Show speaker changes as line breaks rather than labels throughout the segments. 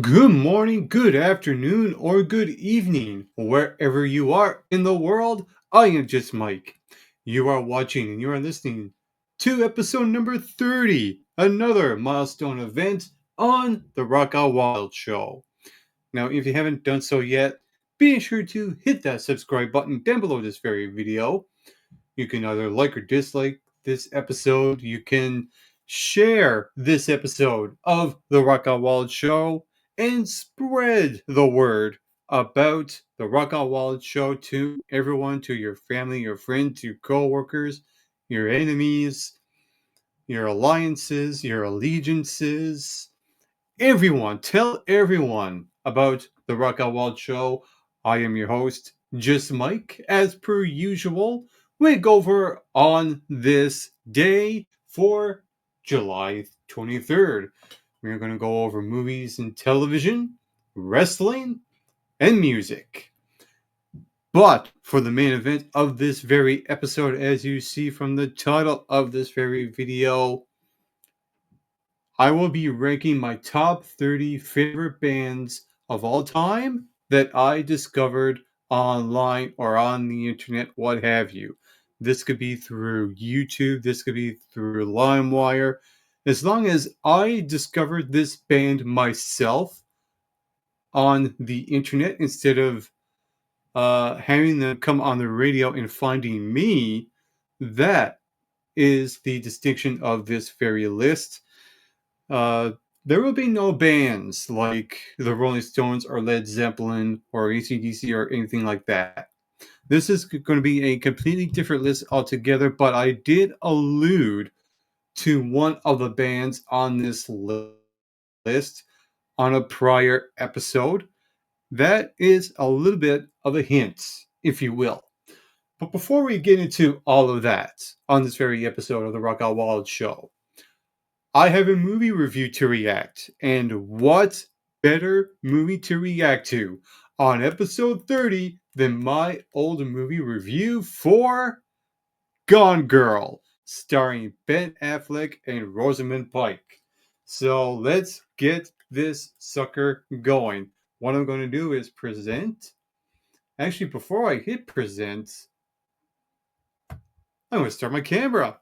Good morning, good afternoon, or good evening, wherever you are in the world. I am just Mike. You are watching and you are listening to episode number 30, another milestone event on the Rock Out Wild Show. Now, if you haven't done so yet, be sure to hit that subscribe button down below this very video. You can either like or dislike this episode. You can share this episode of the Rock Out Wild Show and spread the word about the Rock Out Wild Show to everyone, to your family, your friends, your co-workers, your enemies, your alliances, your allegiances. Everyone, tell everyone about the Rock Out Wild Show. I am your host, Just Mike. As per usual, we go over on this day for July 23rd. We're going to go over movies and television, wrestling, and music. But for the main event of this very episode, as you see from the title of this very video, I will be ranking my top 30 favorite bands of all time that I discovered online or on the internet, what have you. This could be through YouTube, this could be through LimeWire. As long as I discovered this band myself on the internet instead of having them come on the radio and finding me, that is the distinction of this very list. Uh, there will be no bands like the Rolling Stones or Led Zeppelin or AC/DC or anything like that. This is going to be a completely different list altogether, but I did allude to one of the bands on this list on a prior episode. That is a little bit of a hint, if you will. But before we get into all of that on this very episode of the Rock Out Wild Show, I have a movie review to react, and what better movie to react to on episode 30 than my old movie review for Gone Girl, starring Ben Affleck and Rosamund Pike. So let's get this sucker going. What I'm going to do is present. Actually, before I hit present, I'm going to start my camera.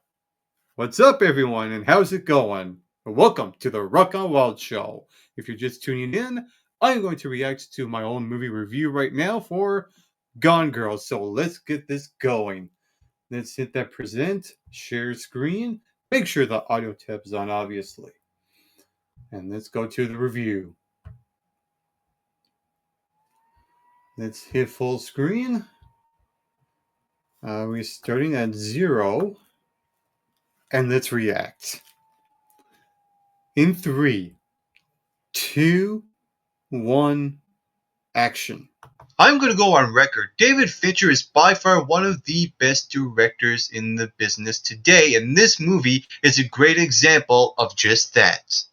What's up, everyone, and how's it going? Welcome to the Rock On Wild Show. If you're just tuning in, I'm going to react to my own movie review right now for Gone Girl. So let's get this going. Let's hit that present, share screen. Make sure the audio tab is on, obviously. And let's go to the review. Let's hit full screen. We're starting at 0. And let's react. In 3, 2, 1, action.
I'm going to go on record. David Fincher is by far one of the best directors in the business today, and this movie is a great example of just that.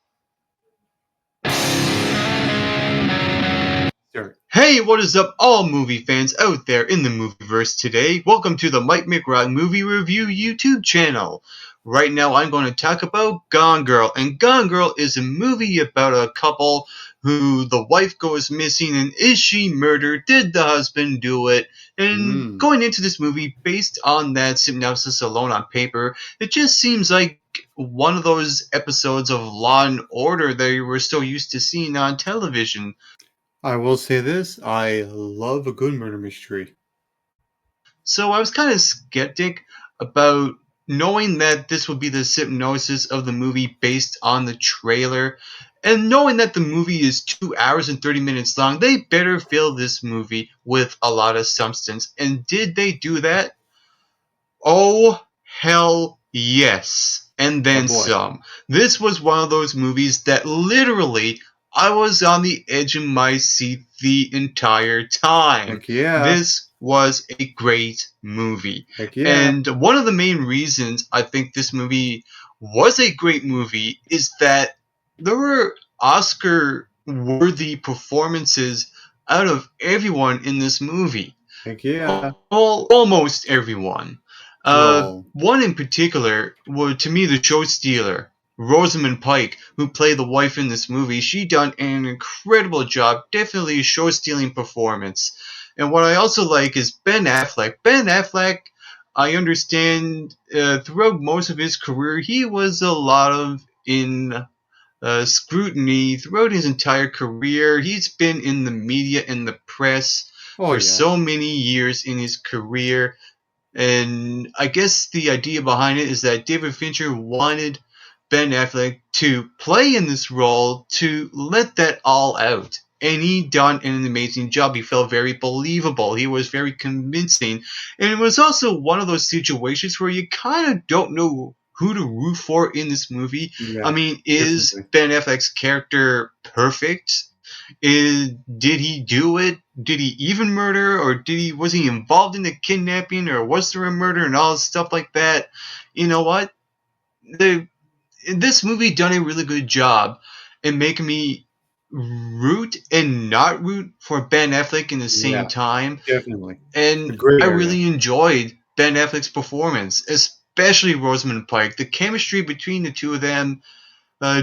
Start.
Hey, what is up, all movie fans out there in the movieverse today? Welcome to the Mike McRod Movie Review YouTube channel. Right now, I'm going to talk about Gone Girl, and Gone Girl is a movie about a couple who the wife goes missing, and is she murdered? Did the husband do it? And going into this movie, based on that synopsis alone on paper, it just seems like one of those episodes of Law and Order that you were still used to seeing on television.
I will say this, I love a good murder mystery.
So I was kind of skeptic about knowing that this would be the synopsis of the movie based on the trailer, and knowing that the movie is 2 hours and 30 minutes long. They better fill this movie with a lot of substance. And did they do that? Oh, hell yes. And then some. This was one of those movies that literally I was on the edge of my seat the entire time.
Heck yeah.
This was a great movie.
Heck yeah.
And one of the main reasons I think this movie was a great movie is that there were Oscar-worthy performances out of everyone in this movie.
Heck yeah.
Almost everyone.
Well,
One in particular, to me, the show stealer. Rosamund Pike, who played the wife in this movie, she done an incredible job. Definitely a show-stealing performance. And what I also like is Ben Affleck. Ben Affleck, I understand throughout most of his career, he was a lot of in scrutiny throughout his entire career. He's been in the media and the press
Oh
for
yeah.
so many years in his career. And I guess the idea behind it is that David Fincher wanted Ben Affleck to play in this role to let that all out. And he done an amazing job. He felt very believable. He was very convincing. And it was also one of those situations where you kind of don't know who to root for in this movie. I
Yeah.
mean, is
Definitely.
Ben Affleck's character perfect? Did he do it? Did he even murder, or was he involved in the kidnapping, or was there a murder and all stuff like that? You know what? The This movie done a really good job in making me root and not root for Ben Affleck in the same
Yeah.
time,
Definitely. A
and
great
I
area.
really enjoyed Ben Affleck's performance, especially Rosamund Pike. The chemistry between the two of them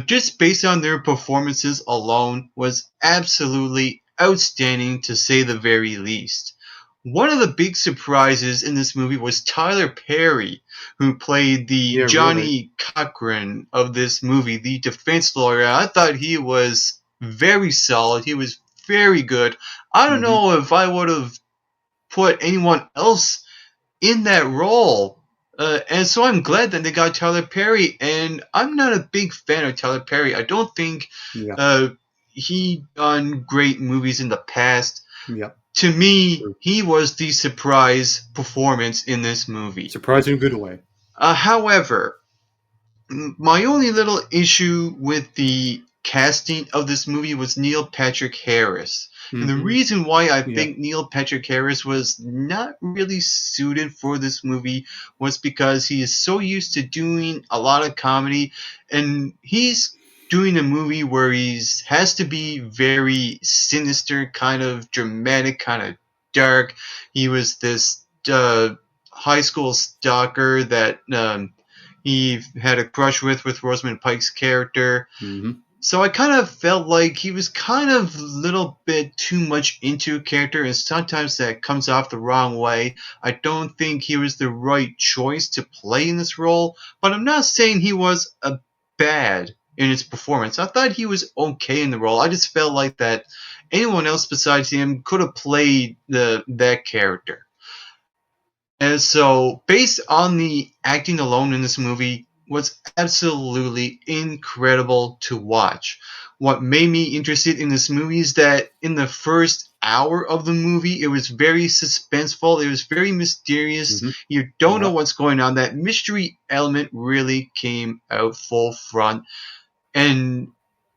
just based on their performances alone, was absolutely outstanding to say the very least. One of the big surprises in this movie was Tyler Perry, who played the
Yeah. Really.
Johnny Cochran of this movie, the defense lawyer. I thought he was very solid. He was very good. I don't
Hmm.
know if I would have put anyone else in that role. And so I'm glad that they got Tyler Perry. And I'm not a big fan of Tyler Perry. I don't think
Yeah.
uh, he done great movies in the past.
Yeah.
To me,
True.
he was the surprise performance in this movie.
Surprising good way.
However, my only little issue with the casting of this movie was Neil Patrick Harris. And the
Hmm.
reason why I
Yeah.
think Neil Patrick Harris was not really suited for this movie was because he is so used to doing a lot of comedy, and he's doing a movie where he's has to be very sinister, kind of dramatic, kind of dark. He was this high school stalker that he had a crush with Rosamund Pike's character.
Hmm.
So I kind of felt like he was kind of a little bit too much into a character, and sometimes that comes off the wrong way. I don't think he was the right choice to play in this role, but I'm not saying he was a bad in his performance. I thought he was okay in the role. I just felt like that anyone else besides him could have played that character. And so, based on the acting alone in this movie, was absolutely incredible to watch. What made me interested in this movie is that in the first hour of the movie, it was very suspenseful. It was very mysterious.
Hmm.
You don't know
Yeah.
what's going on. That mystery element really came out full front. And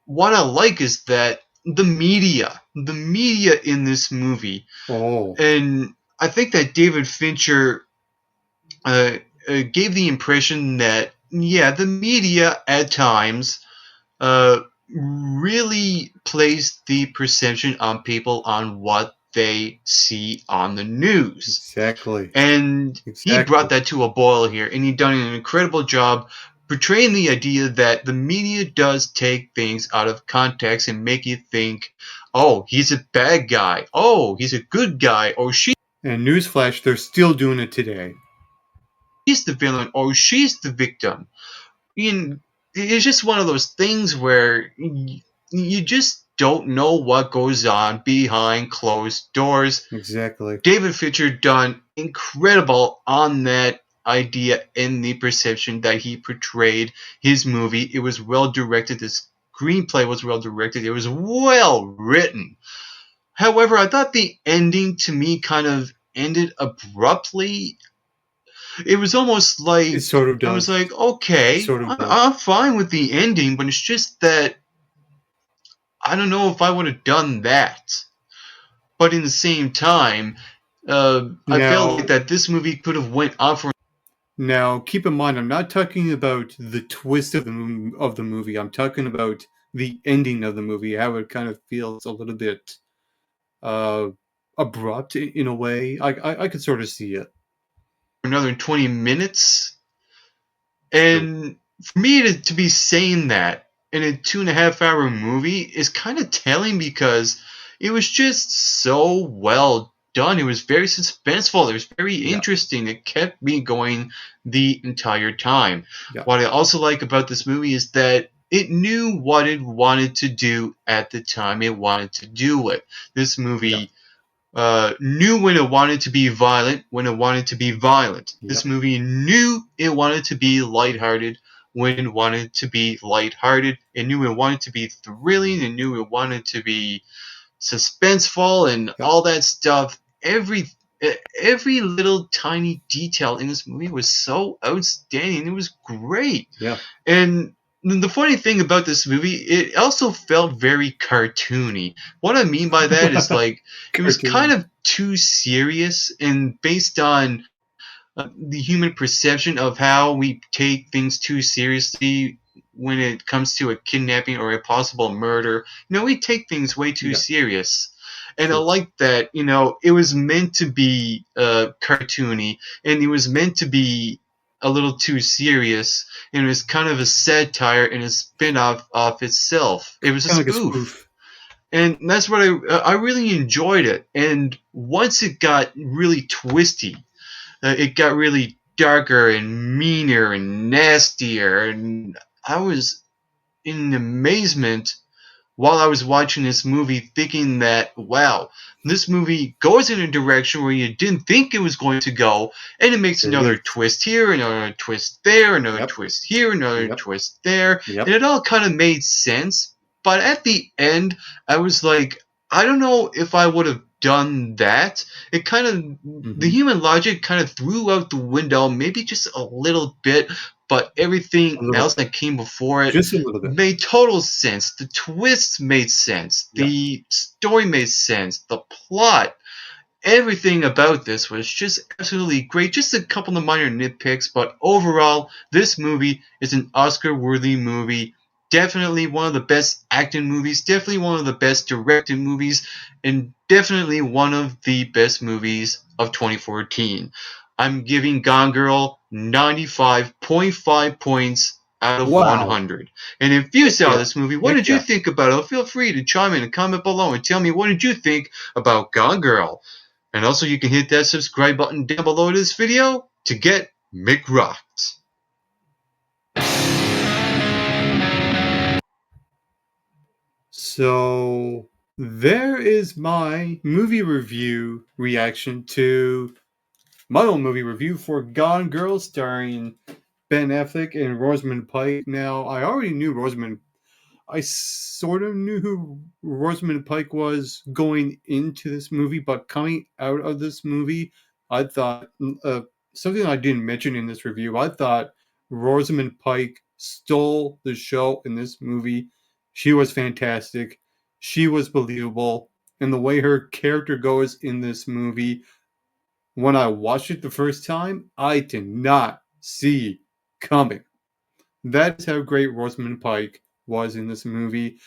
what I like is that the media in this movie,
Oh.
and I think that David Fincher uh, gave the impression that yeah, the media at times uh, really placed the perception on people on what they see on the news,
Exactly.
and he brought
Exactly.
that to a boil here, and he done an incredible job portraying the idea that the media does take things out of context and make you think, oh, he's a bad guy, oh, he's a good guy, or
And newsflash, they're still doing it today.
she's the villain, or she's the victim. It's just one of those things where you just don't know what goes on behind closed doors.
Exactly.
David Fincher done incredible on that idea and the perception that he portrayed his movie. It was well directed. The screenplay was well directed. It was well written. However, I thought the ending to me kind of ended abruptly. It was almost
It
like
sort of
I was
does.
like,
It
okay,
sort of does.
I'm fine with the ending, but it's just that I don't know if I would have done that. But in the same time, I felt like
Now,
that this movie could have went on for
now, keep in mind, I'm not talking about the twist of the movie. I'm talking about the ending of the movie. How it kind of feels a little bit uh, abrupt in a way. I could sort of see it.
another 20 minutes.
True.
And for me to be saying that in a 2.5 hour movie is kind of telling because it was just so well done. It was very suspenseful. It was very
Yeah,
interesting. It kept me going the entire time.
yeah,
What I also like about this movie is that it knew what it wanted to do at the time it wanted to do it. This
yeah,
movie knew when it wanted to be violent, when it wanted to be violent.
yeah.
This movie knew it wanted to be lighthearted when it wanted to be lighthearted. It knew it wanted to be thrilling. It knew it wanted to be suspenseful and
Yep.
all that stuff. Every little tiny detail in this movie was so outstanding. It was great.
Yeah.
And the funny thing about this movie, it also felt very cartoony. What I mean by that is like it was kind
Cartoon.
of too serious and based on the human perception of how we take things too seriously when it comes to a kidnapping or a possible murder. We take things way too
Yeah,
serious. And I
true.
like that, it was meant to be cartoony and it was meant to be a little too serious and it was kind of a satire and a spin-off of itself. It was a
Kind of like a
spoof.
spoof.
And that's what I really enjoyed it. And once it got really twisty, it got really darker and meaner and nastier, and I was in amazement while I was watching this movie, thinking that, wow, this movie goes in a direction where you didn't think it was going to go, and it makes
There it
another
is.
twist here, another twist there, another
Yep,
twist here, another
yep,
twist there, and
yep.
it all kind of made sense. But at the end, I was like, I don't know if I would have done that. It kind of, the
Hmm.
human logic kind of threw out the window, maybe just a little bit, but
A
everything
little
else
bit.
that came before it
Just a little bit.
made total sense. The twists made sense.
Yep.
The story made sense. The plot, everything about this was just absolutely great. Just a couple of minor nitpicks, but overall, this movie is an Oscar worthy movie. Definitely one of the best acting movies, definitely one of the best directed movies, and definitely one of the best movies of 2014. I'm giving Gone Girl 95.5 points out of
Wow.
100. And if you
Heck
saw
yeah.
this movie, what
Heck
did you
yeah.
think about it? Feel free to chime in and comment below and tell me what did you think about Gone Girl. And also you can hit that subscribe button down below this video to get McRocked.
So there is my movie review reaction to my own movie review for Gone Girl starring Ben Affleck and Rosamund Pike. Now, I already knew Rosamund. I sort of knew who Rosamund Pike was going into this movie, but coming out of this movie, I thought something I didn't mention in this review. I thought Rosamund Pike stole the show in this movie. She was fantastic. She was believable, and the way her character goes in this movie, when I watched it the first time, I did not see coming. That is how great Rosamund Pike was in this movie.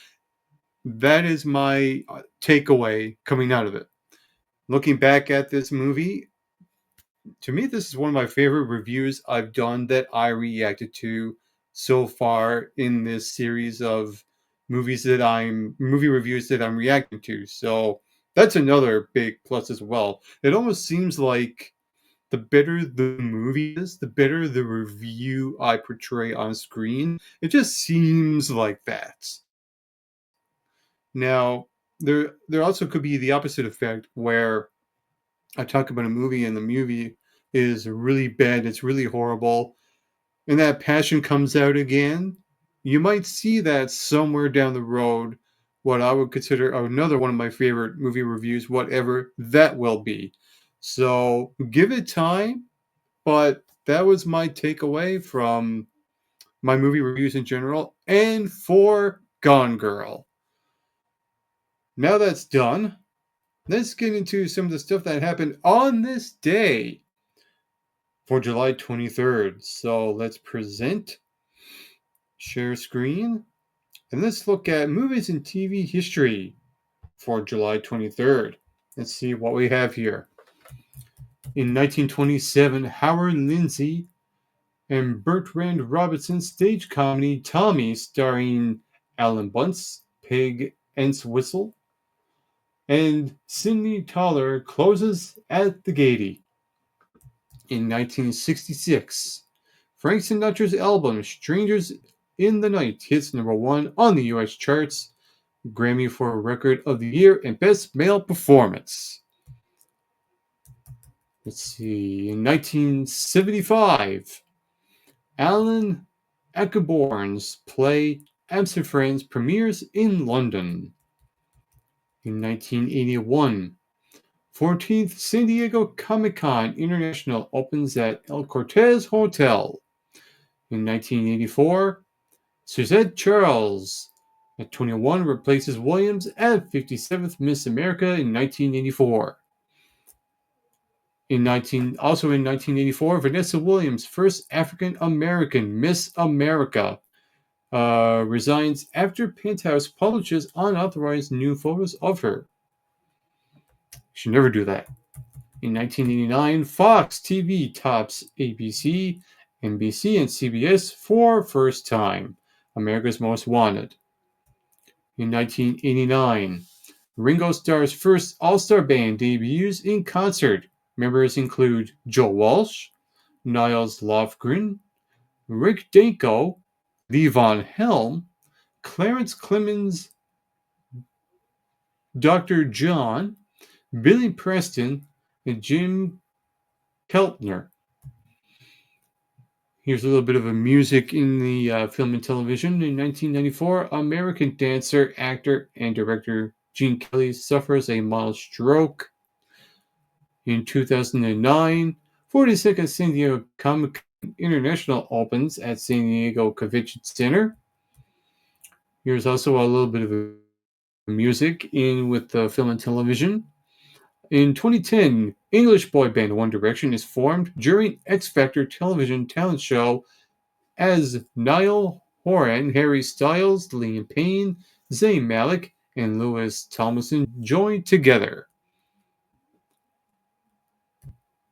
That is my takeaway coming out of it. Looking back at this movie, to me, this is one of my favorite reviews I've done that I reacted to so far in this series of movie reviews that I'm reacting to. So that's another big plus as well. It almost seems like the better the movie is, the better the review I portray on screen. It just seems like that. Now, there also could be the opposite effect where I talk about a movie and the movie is really bad, it's really horrible, and that passion comes out again. You might see that somewhere down the road, what I would consider another one of my favorite movie reviews, whatever that will be. So give it time, but that was my takeaway from my movie reviews in general and for Gone Girl. Now that's done, let's get into some of the stuff that happened on this day for July 23rd. So let's present, share screen, and let's look at movies and TV history for July 23rd. Let's see what we have here. In 1927, Howard Lindsay and Bertrand Robinson's stage comedy Tommy, starring Alan Bunce, Pig Entwistle, and Sidney Toller, closes at the Gaiety. In 1966, Frank Sinatra's album Strangers in the Night hits number 1 on the US charts, Grammy for Record of the Year and Best Male Performance. Let's see, in 1975, Alan Ayckbourn's play Absent Friends premieres in London. In 1981, 14th San Diego Comic-Con International opens at El Cortez Hotel. In 1984, Suzette Charles at 21 replaces Williams at 57th Miss America in 1984. Also in 1984, Vanessa Williams, first African American Miss America, resigns after Penthouse publishes unauthorized new photos of her. Should never do that. In 1989, Fox TV tops ABC, NBC, and CBS for first time. America's Most Wanted. In 1989, Ringo Starr's first all-star band debuts in concert. Members include Joe Walsh, Niles Lofgren, Rick Danko, Levon Helm, Clarence Clemens, Dr. John, Billy Preston, and Jim Keltner. Here's a little bit of a music in the film and television. In 1994, American dancer, actor, and director Gene Kelly suffers a mild stroke. In 2009, 42nd San Diego Comic-Con International opens at San Diego Convention Center. Here's also a little bit of music in with the film and television. In 2010, English boy band One Direction is formed during X Factor television talent show as Niall Horan, Harry Styles, Liam Payne, Zayn Malik, and Louis Tomlinson joined together.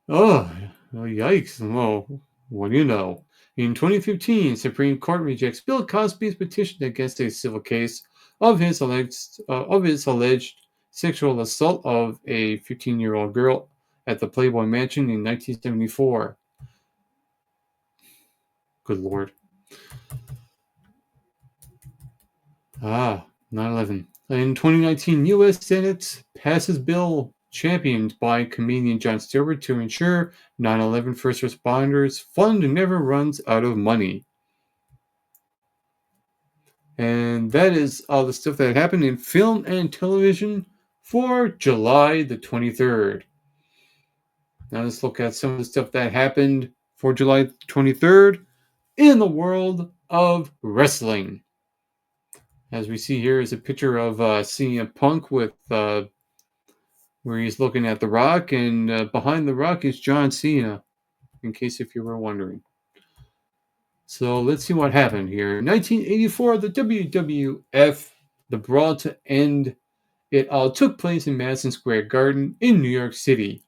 Oh, yikes. Well, what do you know? In 2015, Supreme Court rejects Bill Cosby's petition against a civil case of his alleged sexual assault of a 15-year-old girl at the Playboy Mansion in 1974. Good Lord. 9/11. In 2019, U.S. Senate passes bill championed by comedian Jon Stewart to ensure 9/11 first responders fund never runs out of money. And that is all the stuff that happened in film and television for July the 23rd. Now let's look at some of the stuff that happened for July 23rd in the world of wrestling. As we see here is a picture of CM Punk with where he's looking at The Rock, and behind The Rock is John Cena, in case if you were wondering. So let's see what happened here. In 1984, the WWF, the Brawl to End It All, took place in Madison Square Garden in New York City.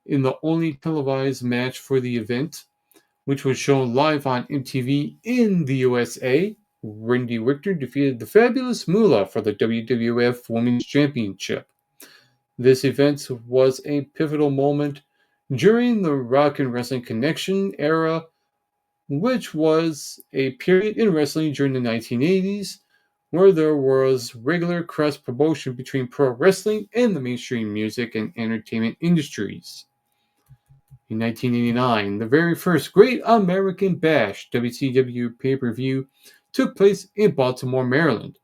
In the only televised match for the event, which was shown live on MTV in the USA, Randy Richter defeated the Fabulous Moolah for the WWF Women's Championship. This event was a pivotal moment during the Rock and Wrestling Connection era, which was a period in wrestling during the 1980s where there was regular cross-promotion between pro wrestling and the mainstream music and entertainment industries. In 1989, the very first Great American Bash WCW pay-per-view took place in Baltimore, Maryland.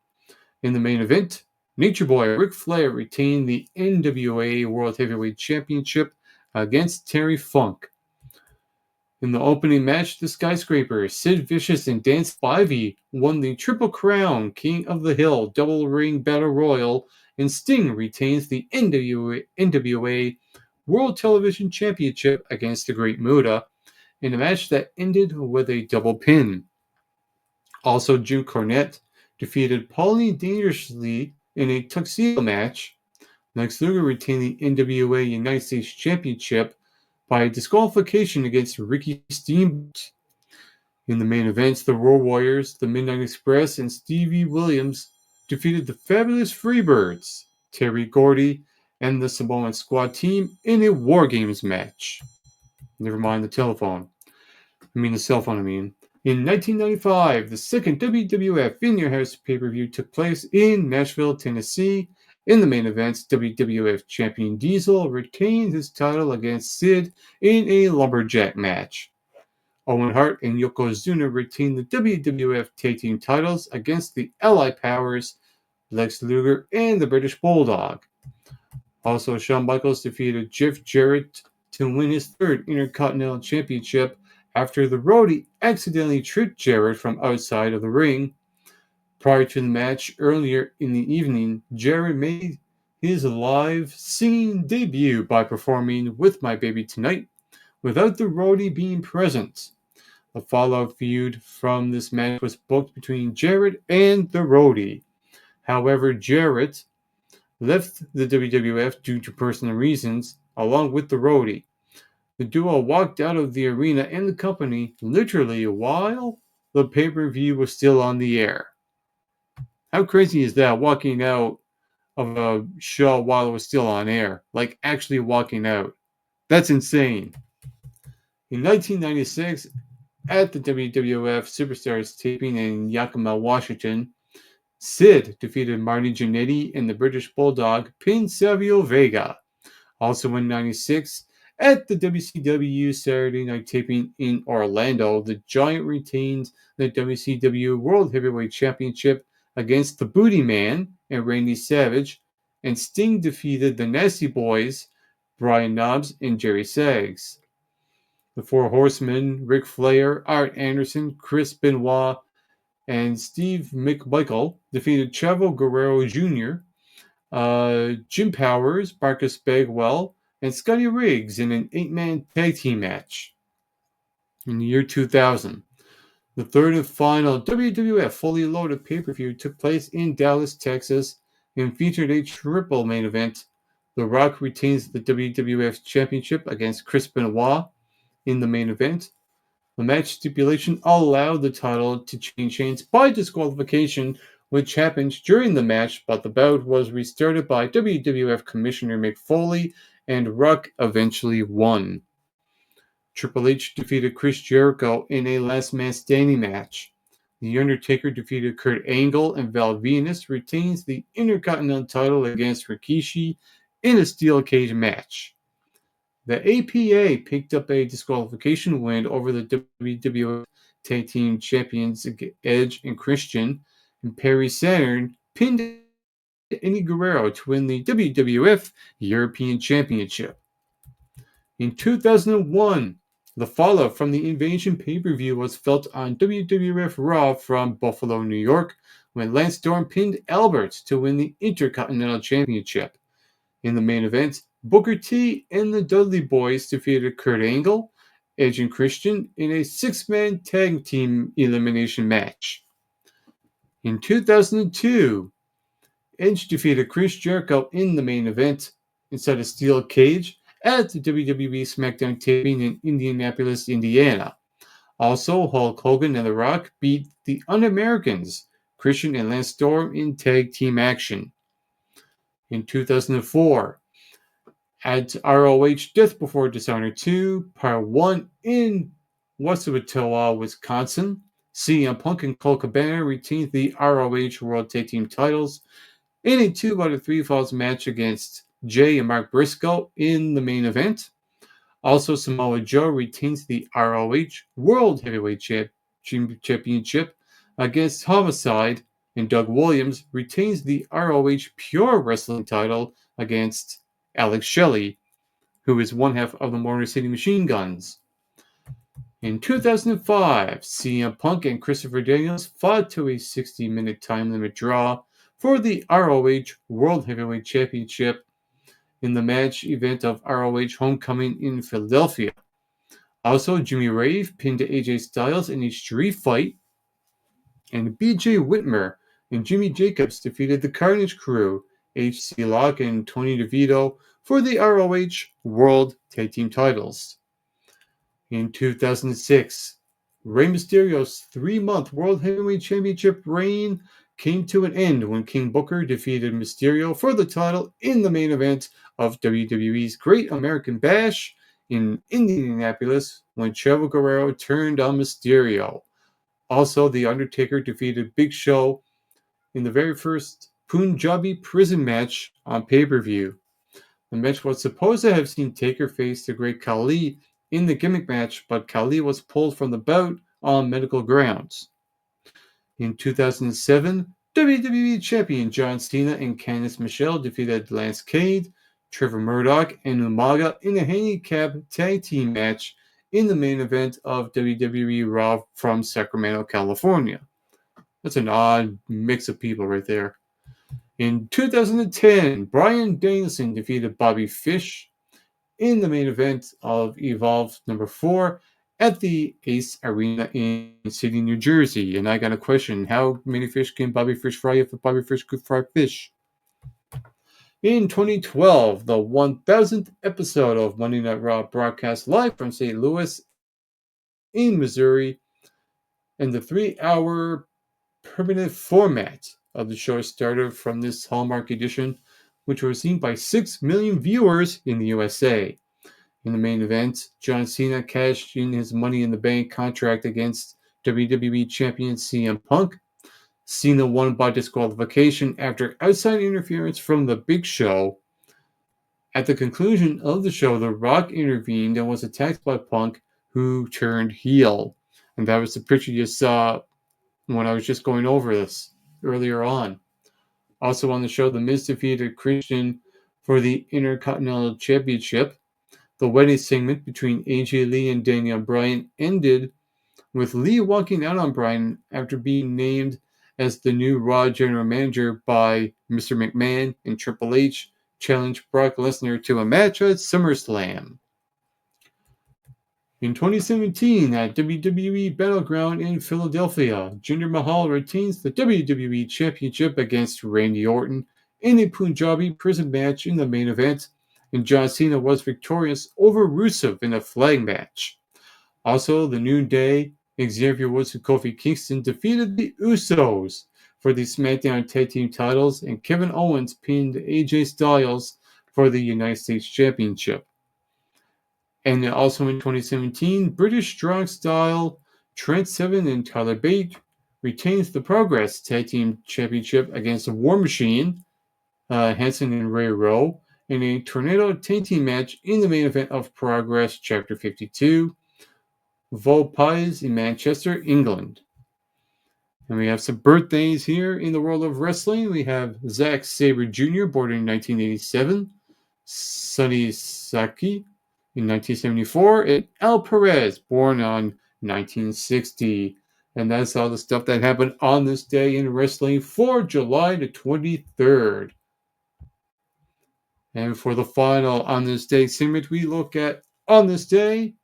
In the main event, Nature Boy Ric Flair retained the NWA World Heavyweight Championship against Terry Funk. In the opening match, the Skyscraper, Sid Vicious and Dan Spivey won the Triple Crown King of the Hill Double Ring Battle Royal, and Sting retains the NWA World Television Championship against the Great Muta in a match that ended with a double pin. Also, Jim Cornette defeated Paulie Dangerously in a tuxedo match. Lex Luger retained the NWA United States Championship by disqualification against Ricky Steamboat. In the main events, the Road Warriors, the Midnight Express, and Stevie Williams defeated the Fabulous Freebirds, Terry Gordy, and the Samoan Squad team in a War Games match. Never mind the telephone. The cell phone, In 1995, the second WWF In Your House pay-per-view took place in Nashville, Tennessee. In the main events, WWF champion Diesel retained his title against Sid in a lumberjack match. Owen Hart and Yokozuna retained the WWF Tag Team titles against the Allied Powers, Lex Luger, and the British Bulldog. Also, Shawn Michaels defeated Jeff Jarrett to win his third Intercontinental Championship after the Roadie accidentally tripped Jarrett from outside of the ring. Prior to the match, earlier in the evening, Jarrett made his live singing debut by performing With My Baby Tonight without the Roadie being present. The fallout feud from this match was booked between Jarrett and the Roadie. However, Jarrett left the WWF due to personal reasons, along with the Roadie. The duo walked out of the arena and the company literally while the pay-per-view was still on the air. How crazy is that, walking out of a show while it was still on air? Like, actually walking out. That's insane. In 1996, at the WWF Superstars taping in Yakima, Washington, Sid defeated Marty Jannetty and the British Bulldog pinned Savio Vega. Also in 96, at the WCW Saturday Night taping in Orlando, the Giant retained the WCW World Heavyweight Championship against the Booty Man and Randy Savage, and Sting defeated the Nasty Boys, Brian Knobbs and Jerry Saggs. The Four Horsemen, Ric Flair, Art Anderson, Chris Benoit, and Steve McMichael defeated Chavo Guerrero Jr., Jim Powers, Marcus Bagwell, and Scotty Riggs in an 8-man tag team match. In the year 2000, the third and final WWF Fully Loaded pay-per-view took place in Dallas, Texas, and featured a triple main event. The Rock retains the WWF Championship against Chris Benoit in the main event. The match stipulation allowed the title to change hands by disqualification, which happened during the match, but the bout was restarted by WWF Commissioner Mick Foley, and Rock eventually won. Triple H defeated Chris Jericho in a last man standing match. The Undertaker defeated Kurt Angle, and Val Venis retains the Intercontinental title against Rikishi in a steel cage match. The APA picked up a disqualification win over the WWF Tag Team Champions Edge and Christian, and Perry Saturn pinned Eddie Guerrero to win the WWF European Championship. In 2001, the fallout from the Invasion pay-per-view was felt on WWF Raw from Buffalo, New York, when Lance Storm pinned Albert to win the Intercontinental Championship. In the main event, Booker T and the Dudley Boys defeated Kurt Angle, Edge and Christian in a 6-man tag team elimination match. In 2002, Edge defeated Chris Jericho in the main event inside a steel cage at the WWE SmackDown taping in Indianapolis, Indiana. Also, Hulk Hogan and The Rock beat the Un-Americans, Christian and Lance Storm, in tag team action. In 2004, at ROH Death Before Dishonor 2, Part 1 in Wauwatosa, Wisconsin, CM Punk and Colt Cabana retained the ROH World Tag Team titles in a 2 out of 3 falls match against Jay and Mark Briscoe in the main event. Also, Samoa Joe retains the ROH World Heavyweight Championship against Homicide, and Doug Williams retains the ROH Pure Wrestling title against Alex Shelley, who is one half of the Motor City Machine Guns. In 2005, CM Punk and Christopher Daniels fought to a 60-minute time limit draw for the ROH World Heavyweight Championship in the match event of ROH Homecoming in Philadelphia. Also, Jimmy Rave pinned AJ Styles in a street fight, and BJ Whitmer and Jimmy Jacobs defeated the Carnage Crew HC Lock and Tony DeVito for the ROH World Tag Team titles. In 2006, Rey Mysterio's 3-month World Heavyweight Championship reign came to an end when King Booker defeated Mysterio for the title in the main event of WWE's Great American Bash in Indianapolis when Chavo Guerrero turned on Mysterio. Also, The Undertaker defeated Big Show in the very first Punjabi prison match on pay-per-view. The match was supposed to have seen Taker face the Great Khali in the gimmick match, but Khali was pulled from the bout on medical grounds. In 2007, WWE Champion John Cena and Candice Michelle defeated Lance Cade, Trevor Murdoch, and Umaga in a handicap tag team match in the main event of WWE Raw from Sacramento, California. That's an odd mix of people right there. In 2010, Bryan Danielson defeated Bobby Fish in the main event of Evolve number 4 at the Ace Arena in Sydney, New Jersey. And I got a question. How many fish can Bobby Fish fry if Bobby Fish could fry fish? In 2012, the 1000th episode of Monday Night Raw broadcast live from St. Louis in Missouri, and the 3-hour permanent format of the show started from this Hallmark edition, which was seen by 6 million viewers in the USA. In the main event, John Cena cashed in his Money in the Bank contract against WWE Champion CM Punk. Cena won by disqualification after outside interference from The Big Show. At the conclusion of the show, The Rock intervened and was attacked by Punk, who turned heel. And that was the picture you saw when I was just going over this earlier on. Also on the show, The Miz defeated Christian for the Intercontinental Championship. The wedding segment between AJ Lee and Daniel Bryan ended with Lee walking out on Bryan after being named as the new Raw General Manager by Mr. McMahon, and Triple H challenged Brock Lesnar to a match at SummerSlam. In 2017, at WWE Battleground in Philadelphia, Jinder Mahal retains the WWE Championship against Randy Orton in a Punjabi prison match in the main event, and John Cena was victorious over Rusev in a flag match. Also, the New Day, Xavier Woods and Kofi Kingston defeated the Usos for the SmackDown Tag Team titles, and Kevin Owens pinned AJ Styles for the United States Championship. And also in 2017, British Strong Style, Trent Seven and Tyler Bate retains the Progress Tag Team Championship against the War Machine, Hanson and Ray Rowe, in a Tornado Tag Team match in the main event of Progress Chapter 52, Volpies in Manchester, England. And we have some birthdays here in the world of wrestling. We have Zack Sabre Jr., born in 1987, Sonny Saki in 1974, and Al Perez, born on 1960. And that's all the stuff that happened on this day in wrestling for July the 23rd. And for the final On This Day segment, we look at On This Day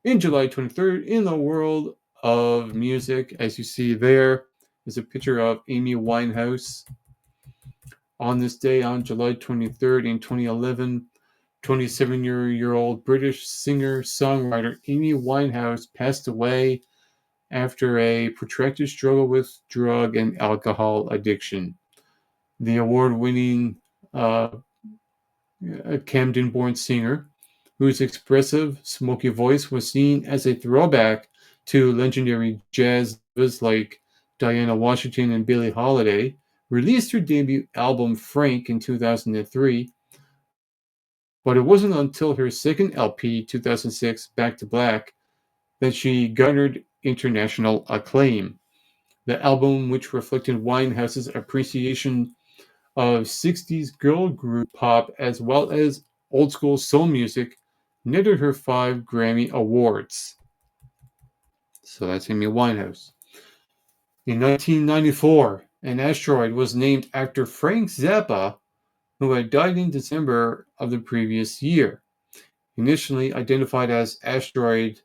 in July 23rd in the world of music. As you see there is a picture of Amy Winehouse. On this day, on July 23rd in 2011, 27-year-old British singer-songwriter Amy Winehouse passed away after a protracted struggle with drug and alcohol addiction. The award-winning Camden-born singer, whose expressive, smoky voice was seen as a throwback to legendary jazz divas like Diana Washington and Billie Holiday, released her debut album Frank in 2003, but it wasn't until her second LP, 2006, Back to Black, that she garnered international acclaim. The album, which reflected Winehouse's appreciation of 60s girl group pop as well as old school soul music, netted her 5 Grammy Awards. So that's Amy Winehouse. In 1994, an asteroid was named after Frank Zappa, who had died in December of the previous year. Initially identified as asteroid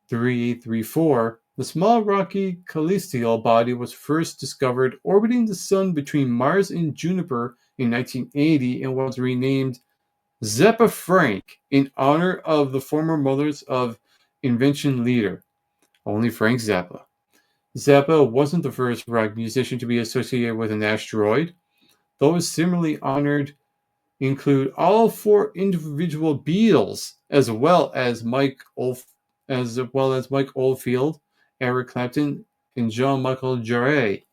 3834, The small rocky celestial body was first discovered orbiting the Sun between Mars and Juniper in 1980 and was renamed Zeppa Frank in honor of the former mothers of invention leader, only Frank Zappa. Zappa wasn't the first rock musician to be associated with an asteroid. Those similarly honored include all four individual Beatles, as well as Mike Oldfield, Eric Clapton, and Jean-Michel Jarre.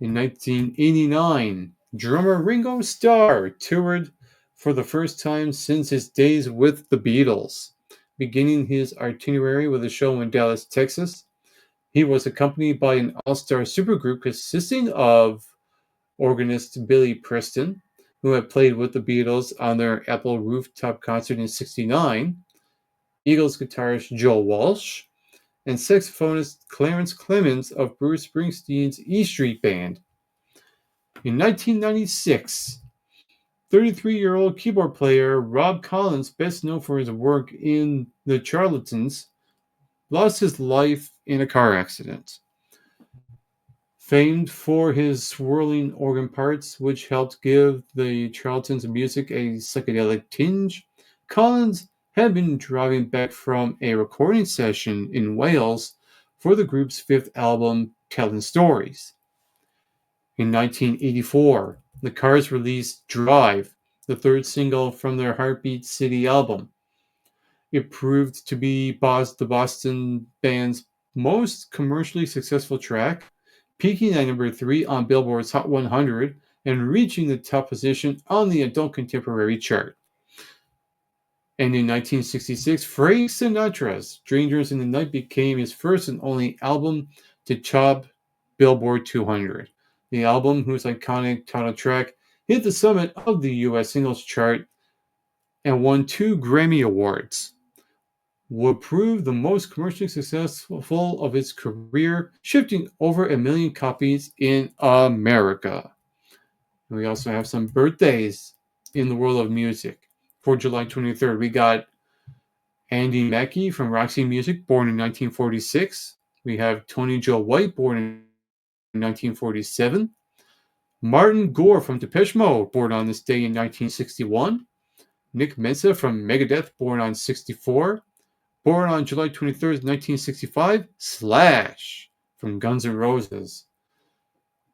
In 1989, drummer Ringo Starr toured for the first time since his days with the Beatles, beginning his itinerary with a show in Dallas, Texas. He was accompanied by an all-star supergroup consisting of organist Billy Preston, who had played with the Beatles on their Apple rooftop concert in '69, Eagles guitarist Joe Walsh, and saxophonist Clarence Clemons of Bruce Springsteen's E Street Band. In 1996, 33-year-old keyboard player Rob Collins, best known for his work in The Charlatans, lost his life in a car accident. Famed for his swirling organ parts, which helped give the Charlatans' music a psychedelic tinge, Collins had been driving back from a recording session in Wales for the group's fifth album, Telling Stories. In 1984, the Cars released Drive, the third single from their Heartbeat City album. It proved to be the Boston band's most commercially successful track, peaking at number 3 on Billboard's Hot 100 and reaching the top position on the Adult Contemporary chart. And in 1966, Frank Sinatra's Strangers in the Night became his first and only album to top Billboard 200. The album, whose iconic title track hit the summit of the US singles chart and won 2 Grammy Awards, would prove the most commercially successful of its career, shifting over 1 million copies in America. And we also have some birthdays in the world of music. For July 23rd, we got Andy Mackey from Roxy Music, born in 1946. We have Tony Joe White, born in 1947. Martin Gore from Depeche Mode, born on this day in 1961. Nick Mensa from Megadeth, born on 64. Born on July 23rd, 1965, Slash from Guns N' Roses.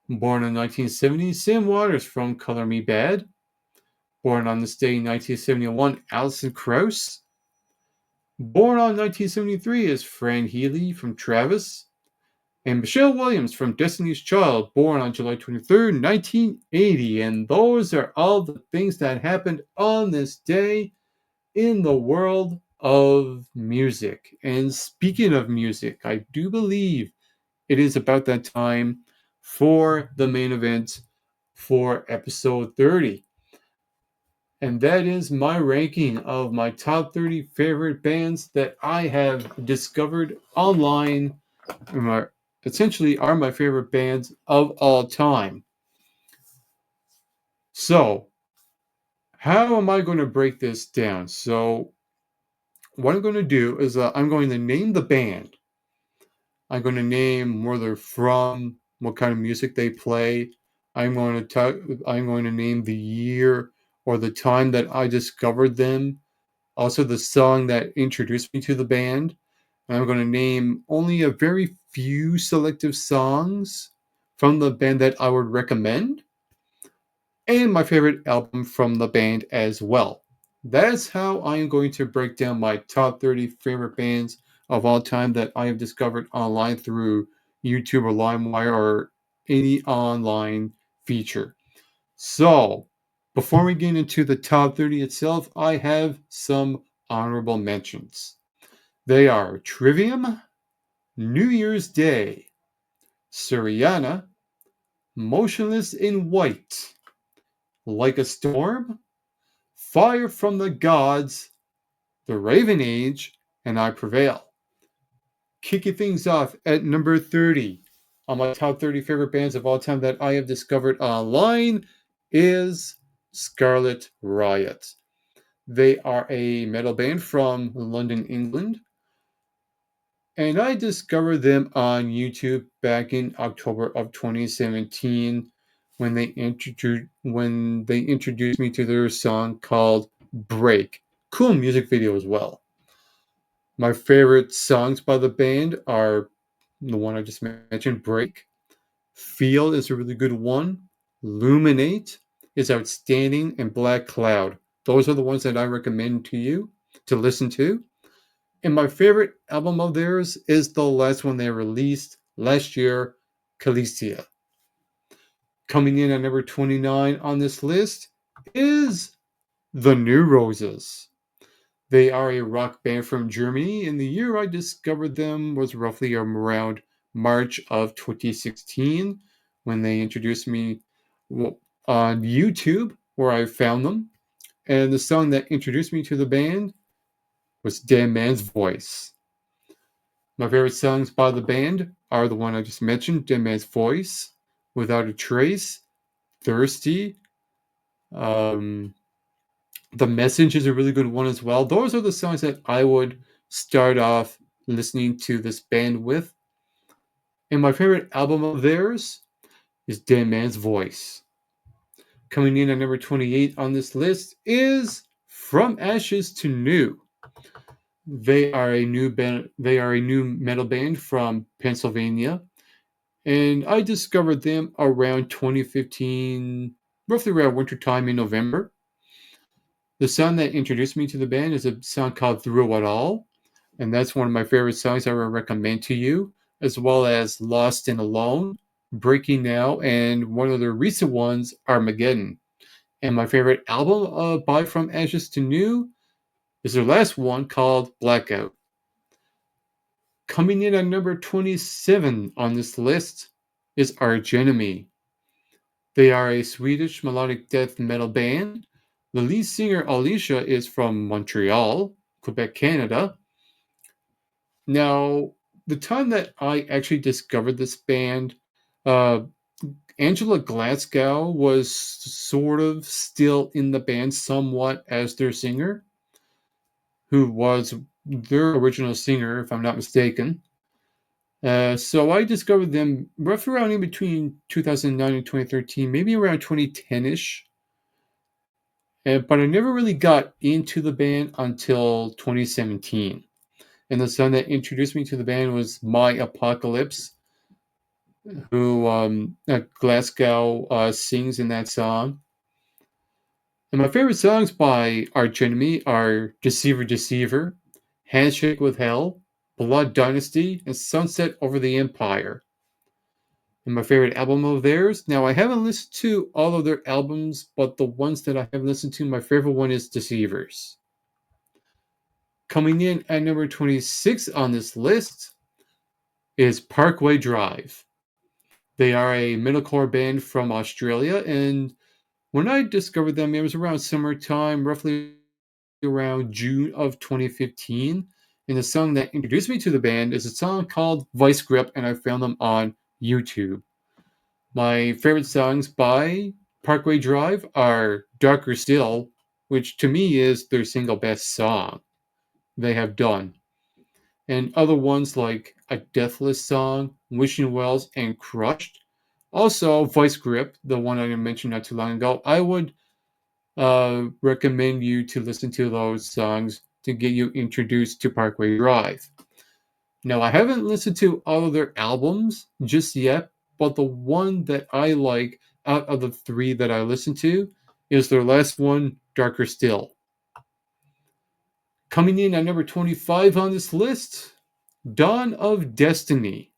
Born in 1970, Sam Waters from Color Me Bad. Born on this day in 1971, Alison Krauss. Born on 1973 is Fran Healy from Travis. And Michelle Williams from Destiny's Child, born on July 23rd, 1980. And those are all the things that happened on this day in the world of music. And speaking of music, I do believe it is about that time for the main event for episode 30. And that is my ranking of my top 30 favorite bands that I have discovered online, essentially are my favorite bands of all time. So, how am I going to break this down? So, what I'm going to do is I'm going to name the band. I'm going to name where they're from, what kind of music they play. I'm going to name the year or the time that I discovered them. Also, the song that introduced me to the band. And I'm going to name only a very few selective songs from the band that I would recommend, and my favorite album from the band as well. That's how I am going to break down my top 30 favorite bands of all time that I have discovered online through YouTube or LimeWire or any online feature. So, before we get into the top 30 itself, I have some honorable mentions. They are Trivium, New Year's Day, Syriana, Motionless in White, Like a Storm, Fire from the Gods, The Raven Age, and I Prevail. Kicking things off at number 30 on my top 30 favorite bands of all time that I have discovered online is Scarlet Riot. They are a metal band from London, England. And I discovered them on YouTube back in October of 2017 when they introduced me to their song called Break. Cool music video as well. My favorite songs by the band are the one I just mentioned, Break. Feel is a really good one. Luminate is outstanding, and Black Cloud. Those are the ones that I recommend to you to listen to. And my favorite album of theirs is the last one they released last year, Calicia. Coming in at number 29 on this list is The New Roses. They are a rock band from Germany, and the year I discovered them was roughly around March of 2016 when they introduced me on YouTube, where I found them. And the song that introduced me to the band was Dead Man's Voice. My favorite songs by the band are the one I just mentioned, Dead Man's Voice, Without a Trace, Thirsty. Um, the Message is a really good one as well. Those are the songs that I would start off listening to this band with. And my favorite album of theirs is Dead Man's Voice. Coming in at number 28 on this list is From Ashes to New. They are a new band. They are a new metal band from Pennsylvania, and I discovered them around 2015, roughly around wintertime in November. The song that introduced me to the band is a song called Through It All, and that's one of my favorite songs I would recommend to you, as well as Lost and Alone, Breaking Now, and one of their recent ones, Armageddon. And my favorite album by From Ashes to New is their last one called Blackout. Coming in at number 27 on this list is Arch Enemy. They are a Swedish melodic death metal band. The lead singer Alicia is from Montreal, Quebec, Canada. Now, the time that I actually discovered this band, uh, Angela Glasgow was sort of still in the band somewhat as their singer, who was their original singer, if I'm not mistaken. So I discovered them roughly around in between 2009 and 2013, maybe around 2010 ish. But I never really got into the band until 2017. And the song that introduced me to the band was My Apocalypse, who Glasgow sings in that song. And my favorite songs by Arch Enemy are Deceiver Deceiver, Handshake with Hell, Blood Dynasty, and Sunset Over the Empire. And my favorite album of theirs, now I haven't listened to all of their albums, but the ones that I have listened to, my favorite one is Deceivers. Coming in at number 26 on this list is Parkway Drive. They are a metalcore band from Australia, and when I discovered them, it was around summertime, roughly around June of 2015. And the song that introduced me to the band is a song called Vice Grip, and I found them on YouTube. My favorite songs by Parkway Drive are Darker Still, which to me is their single best song they have done, and other ones like A Deathless Song, Wishing Wells, and Crushed. Also, Vice Grip, the one I mentioned not too long ago, I would recommend you to listen to those songs to get you introduced to Parkway Drive. Now, I haven't listened to all of their albums just yet, but the one that I like out of the three that I listened to is their last one, Darker Still. Coming in at number 25 on this list, Dawn of Destiny.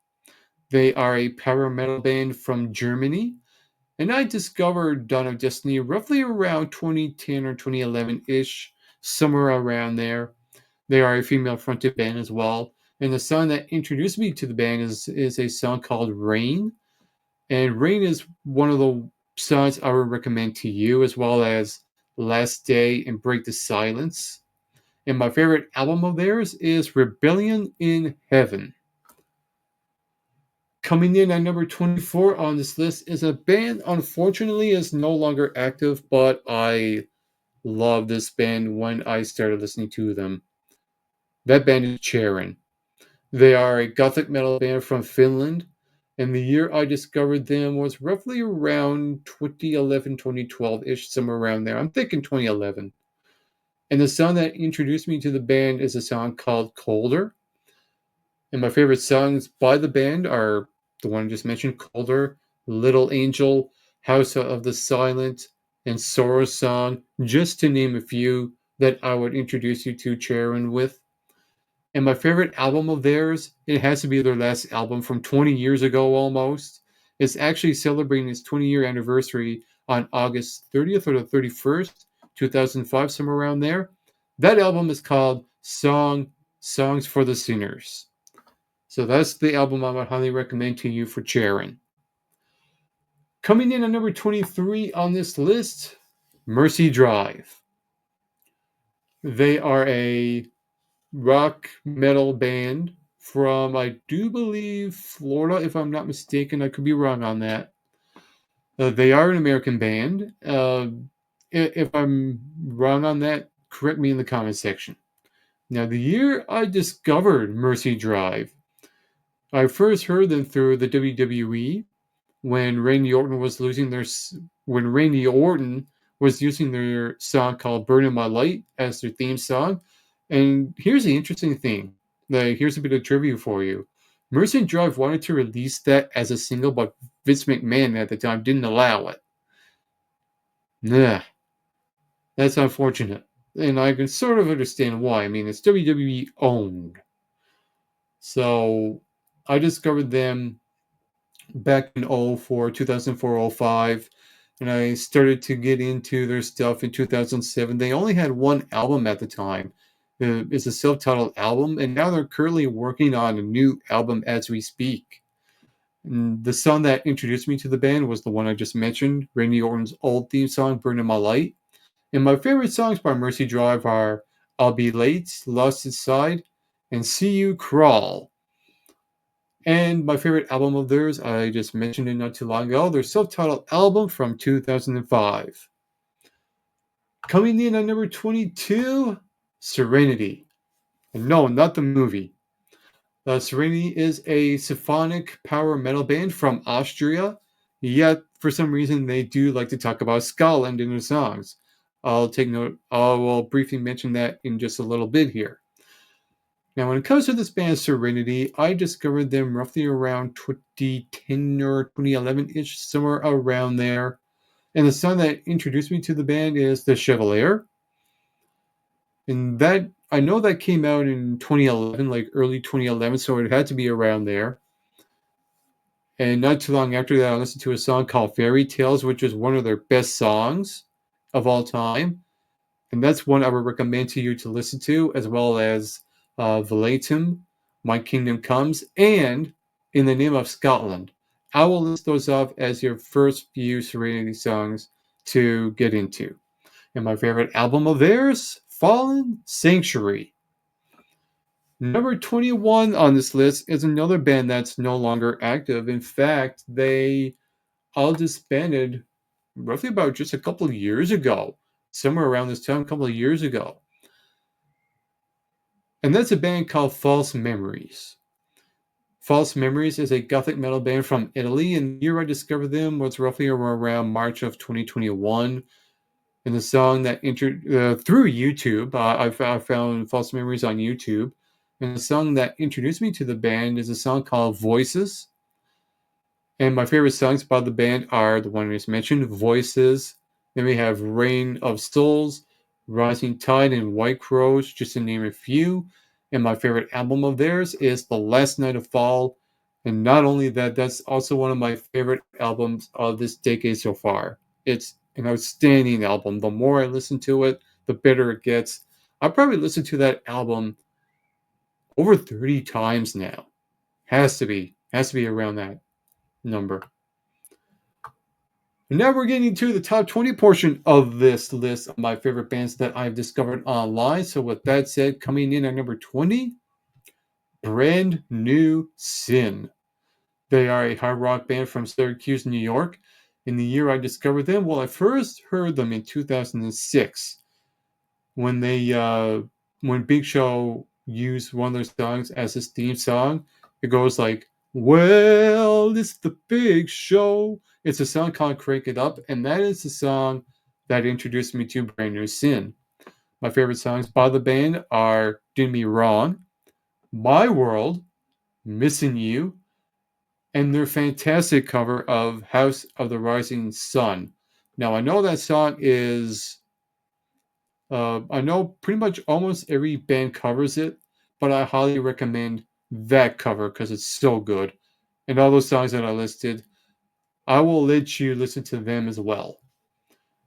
They are a power metal band from Germany, and I discovered Dawn of Destiny roughly around 2010 or 2011 ish, somewhere around there. They are a female fronted band as well. And the song that introduced me to the band is a song called Rain. And Rain is one of the songs I would recommend to you, as well as Last Day and Break the Silence. And my favorite album of theirs is Rebellion in Heaven. Coming in at number 24 on this list is a band, unfortunately, is no longer active, but I love this band when I started listening to them. That band is Charon. They are a gothic metal band from Finland, and the year I discovered them was roughly around 2011, 2012-ish, somewhere around there. I'm thinking 2011. And the song that introduced me to the band is a song called Colder. And my favorite songs by the band are the one I just mentioned, Colder, Little Angel, House of the Silent, and Sorrow Song, just to name a few that I would introduce you to Charon with. And my favorite album of theirs, it has to be their last album from 20 years ago almost. It's actually celebrating its 20-year anniversary on August 30th or the 31st, 2005, somewhere around there. That album is called Songs for the Sinners. So that's the album I would highly recommend to you for Charon. Coming in at number 23 on this list, Mercy Drive. They are a rock metal band from, I do believe, Florida, if I'm not mistaken. I could be wrong on that. They are an American band. If I'm wrong on that, correct me in the comment section. Now, the year I discovered Mercy Drive, I first heard them through the WWE when Randy Orton was using their song called "Burning My Light" as their theme song. And here's the interesting thing. Here's a bit of trivia for you. Mercy Drive wanted to release that as a single, but Vince McMahon at the time didn't allow it. Nah, that's unfortunate. And I can sort of understand why. I mean, it's WWE owned. So I discovered them back in 2004, 05, and I started to get into their stuff in 2007. They only had one album at the time. It's a self-titled album, and now they're currently working on a new album as we speak. And the song that introduced me to the band was the one I just mentioned, Randy Orton's old theme song, Burning My Light. And my favorite songs by Mercy Drive are I'll Be Late, Lost Inside, and See You Crawl. And my favorite album of theirs, I just mentioned it not too long ago, their self-titled album from 2005. Coming in at number 22, Serenity. And no, not the movie. Serenity is a symphonic power metal band from Austria, yet for some reason they do like to talk about Scotland in their songs. I will briefly mention that in just a little bit here. Now, when it comes to this band Serenity, I discovered them roughly around 2010 or 2011-ish, somewhere around there. And the song that introduced me to the band is The Chevalier. And that, I know that came out in 2011, like early 2011, so it had to be around there. And not too long after that, I listened to a song called Fairy Tales, which is one of their best songs of all time. And that's one I would recommend to you to listen to, as well as Velatum, My Kingdom Comes, and In the Name of Scotland. I will list those off as your first few Serenity songs to get into. And my favorite album of theirs, Fallen Sanctuary. Number 21 on this list is another band that's no longer active. In fact, they all disbanded roughly about just a couple of years ago, somewhere around this time, a couple of years ago. And that's a band called False Memories. False Memories is a gothic metal band from Italy, and the year I discovered them was roughly around March of 2021. And the song that through YouTube, I found False Memories on YouTube, and the song that introduced me to the band is a song called Voices. And my favorite songs by the band are the one I just mentioned, Voices. Then we have Reign of Souls, Rising Tide, and White Crows, just to name a few. And my favorite album of theirs is The Last Night of Fall. And not only that, that's also one of my favorite albums of this decade so far. It's an outstanding album. The more I listen to it, the better it gets. I probably listened to that album over 30 times now. Has to be around that number. And now we're getting to the top 20 portion of this list of my favorite bands that I've discovered online. So with that said, coming in at number 20, Brand New Sin. They are a hard rock band from Syracuse, New York. In the year I discovered them, well, I first heard them in 2006 when Big Show use one of their songs as his theme song. It goes like, "Well, it's the big show." It's a song called "Crank It Up," and that is the song that introduced me to Brand New Sin. My favorite songs by the band are "Did Me Wrong," "My World," "Missing You," and their fantastic cover of "House of the Rising Sun." Now, I know that song is I know pretty much almost every band covers it, but I highly recommend that cover because it's so good. And all those songs that I listed, I will let you listen to them as well.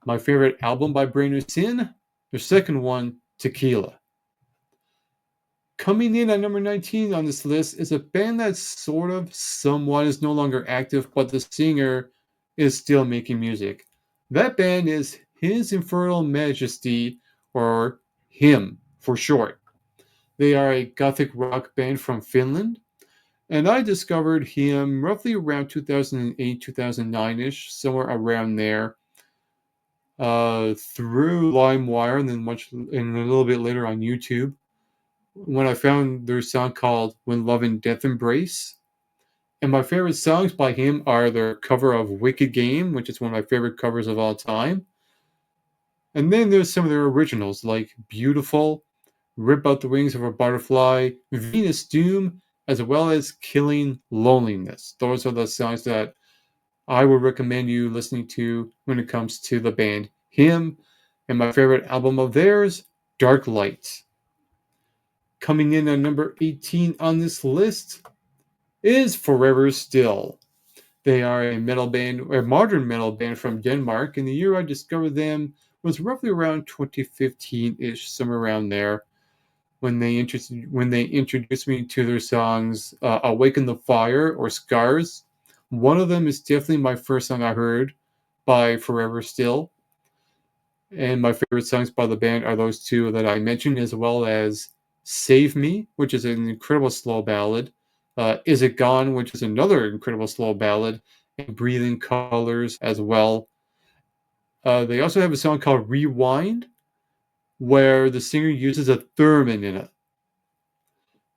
My favorite album by Brand New Sin, the second one, Tequila. Coming in at number 19 on this list is a band that sort of somewhat is no longer active, but the singer is still making music. That band is His Infernal Majesty, or HIM for short. They are a gothic rock band from Finland, and I discovered him roughly around 2008, 2009 ish, somewhere around there, through LimeWire, and then and a little bit later on YouTube. When I found their song called "When Love and Death Embrace," and my favorite songs by him are their cover of "Wicked Game," which is one of my favorite covers of all time. And then there's some of their originals like "Beautiful," "Rip Out the Wings of a Butterfly," "Venus Doom," as well as "Killing Loneliness." Those are the songs that I would recommend you listening to when it comes to the band HIM. And my favorite album of theirs, "Dark Light." Coming in at number 18 on this list is Forever Still. They are a metal band, a modern metal band from Denmark, and the year I discovered them was roughly around 2015-ish, somewhere around there, when they introduced me to their songs "Awaken the Fire" or "Scars." One of them is definitely my first song I heard by Forever Still, and my favorite songs by the band are those two that I mentioned, as well as "Save Me," which is an incredible slow ballad, "Is It Gone," which is another incredible slow ballad, and "Breathing Colors" as well. They also have a song called "Rewind," where the singer uses a theremin in it.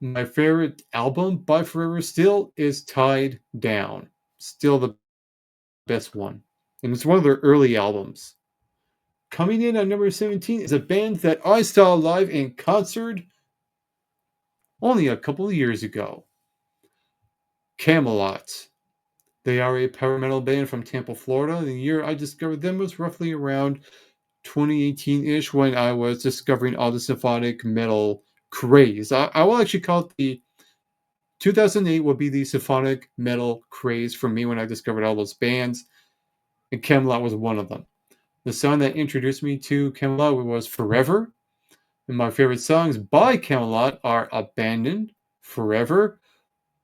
My favorite album by Forever Still is "Tied Down." Still the best one. And it's one of their early albums. Coming in at number 17 is a band that I saw live in concert only a couple of years ago. Camelot. They are a power metal band from Tampa, Florida. The year I discovered them was roughly around 2018-ish, when I was discovering all the symphonic metal craze. I will actually call it the 2008 would be the symphonic metal craze for me when I discovered all those bands, and Camelot was one of them. The song that introduced me to Camelot was "Forever," and my favorite songs by Camelot are "Abandoned," "Forever,"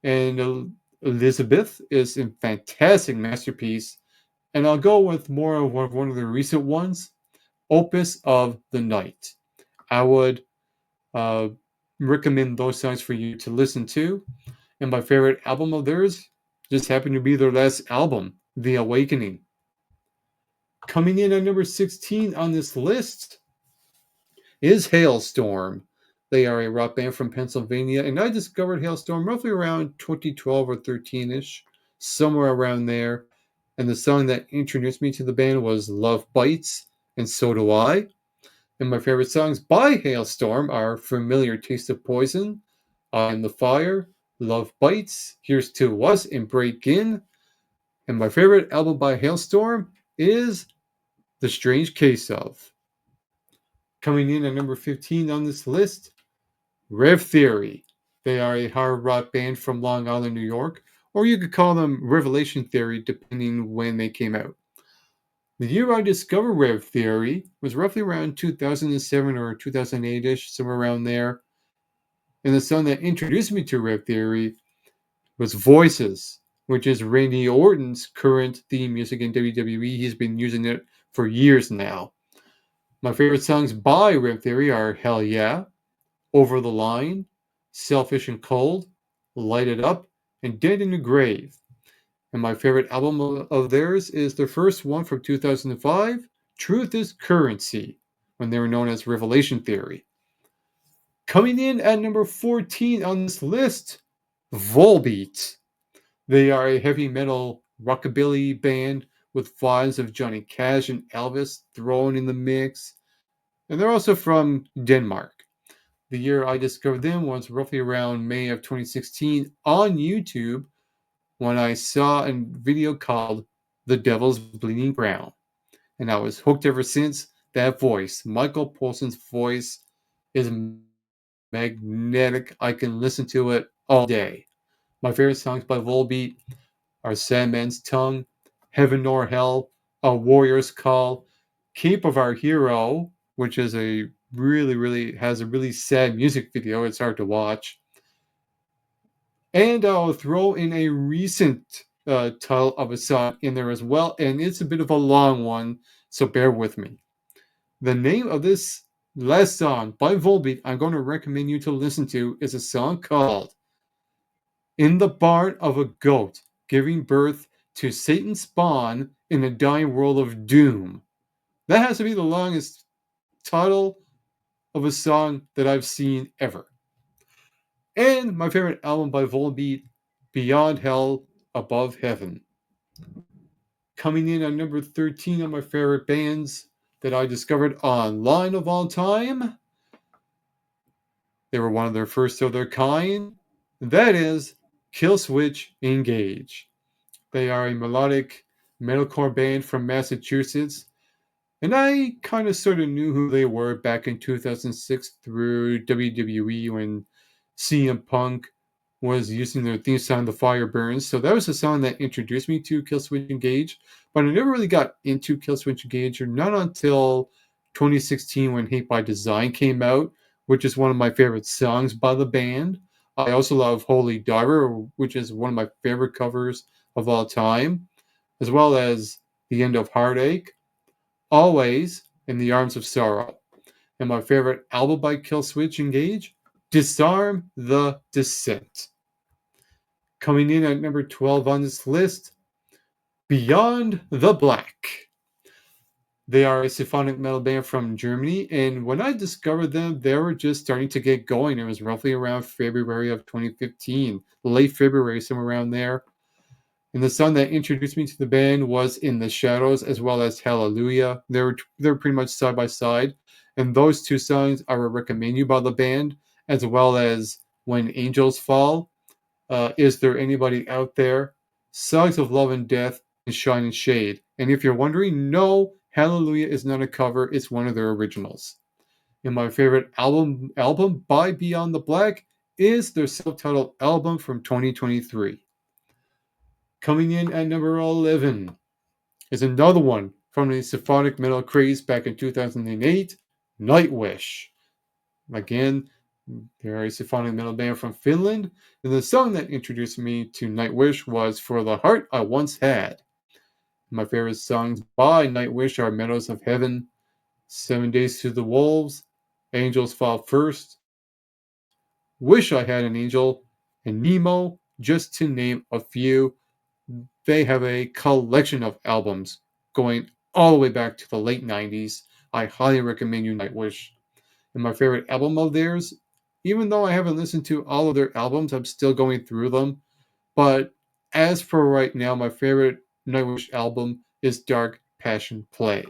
and "Elizabeth" is a fantastic masterpiece. And I'll go with more of one of the recent ones, "Opus of the Night." I would uh, recommend those songs for you to listen to. And my favorite album of theirs just happened to be their last album, "The Awakening." Coming in at number 16 on this list is Hailstorm. They are a rock band from Pennsylvania, and I discovered Hailstorm roughly around 2012 or 13-ish, somewhere around there. And the song that introduced me to the band was "Love Bites" and "So Do I." And my favorite songs by Hailstorm are "Familiar Taste of Poison," "I Am the Fire," "Love Bites," "Here's to Us," and "Break In." And my favorite album by Hailstorm is "The Strange Case of." Coming in at number 15 on this list, Rev Theory. They are a hard rock band from Long Island, New York, or you could call them Revelation Theory, depending when they came out. The year I discovered Rev Theory was roughly around 2007 or 2008-ish, somewhere around there. And the song that introduced me to Rev Theory was "Voices," which is Randy Orton's current theme music in WWE. He's been using it for years now. My favorite songs by Rev Theory are "Hell Yeah," "Over the Line," "Selfish and Cold," "Light It Up," and "Dead in the Grave." And my favorite album of theirs is their first one from 2005, "Truth is Currency," when they were known as Revelation Theory. Coming in at number 14 on this list, Volbeat. They are a heavy metal rockabilly band with vibes of Johnny Cash and Elvis thrown in the mix. And they're also from Denmark. The year I discovered them was roughly around May of 2016 on YouTube when I saw a video called The Devil's Bleeding Brown. And I was hooked ever since. That voice, Michael Poulsen's voice, is magnetic. I can listen to it all day. My favorite songs by Volbeat are Sandman's Tongue, Heaven Nor Hell, A Warrior's Call, Cape of Our Hero, which is a really has a really sad music video. It's hard to watch. And I'll throw in a recent title of a song in there as well, and it's a bit of a long one, so bear with me. The name of this last song by Volbeat I'm going to recommend you to listen to is a song called In the Barn of a Goat, Giving Birth to Satan's Spawn in the Dying World of Doom. That has to be the longest title of a song that I've seen ever. And my favorite album by Volbeat, Beyond Hell, Above Heaven. Coming in at number 13 of my favorite bands that I discovered online of all time. They were one of their first of their kind. That is Killswitch Engage. They are a melodic metalcore band from Massachusetts. And I kind of sort of knew who they were back in 2006 through WWE when CM Punk was using their theme song, The Fire Burns. So that was the song that introduced me to Killswitch Engage. But I never really got into Killswitch Engage, or not until 2016 when Hate by Design came out, which is one of my favorite songs by the band. I also love Holy Diver, which is one of my favorite covers of all time, as well as The End of Heartache, Always, In the Arms of Sorrow. And my favorite album by Killswitch Engage, Disarm the Descent. Coming in at number 12 on this list, Beyond the Black. They are a symphonic metal band from Germany, and when I discovered them, they were just starting to get going. It was roughly around February of 2015, late February, somewhere around there. And the song that introduced me to the band was In the Shadows, as well as Hallelujah. They're pretty much side by side. And those two songs I would recommend you by the band, as well as When Angels Fall, Is There Anybody Out There, Songs of Love and Death, and Shine and Shade. And if you're wondering, no, Hallelujah is not a cover, it's one of their originals. And my favorite album by Beyond the Black is their self-titled album from 2023. Coming in at number 11 is another one from the symphonic metal craze back in 2008, Nightwish. Again, they're a symphonic metal band from Finland, and the song that introduced me to Nightwish was For the Heart I Once Had. My favorite songs by Nightwish are Meadows of Heaven, 7 Days to the Wolves, Angels Fall First, Wish I Had an Angel, and Nemo, just to name a few. They have a collection of albums going all the way back to the late 90s. I highly recommend you Nightwish. And my favorite album of theirs, even though I haven't listened to all of their albums, I'm still going through them. But as for right now, my favorite Nightwish album is Dark Passion Play.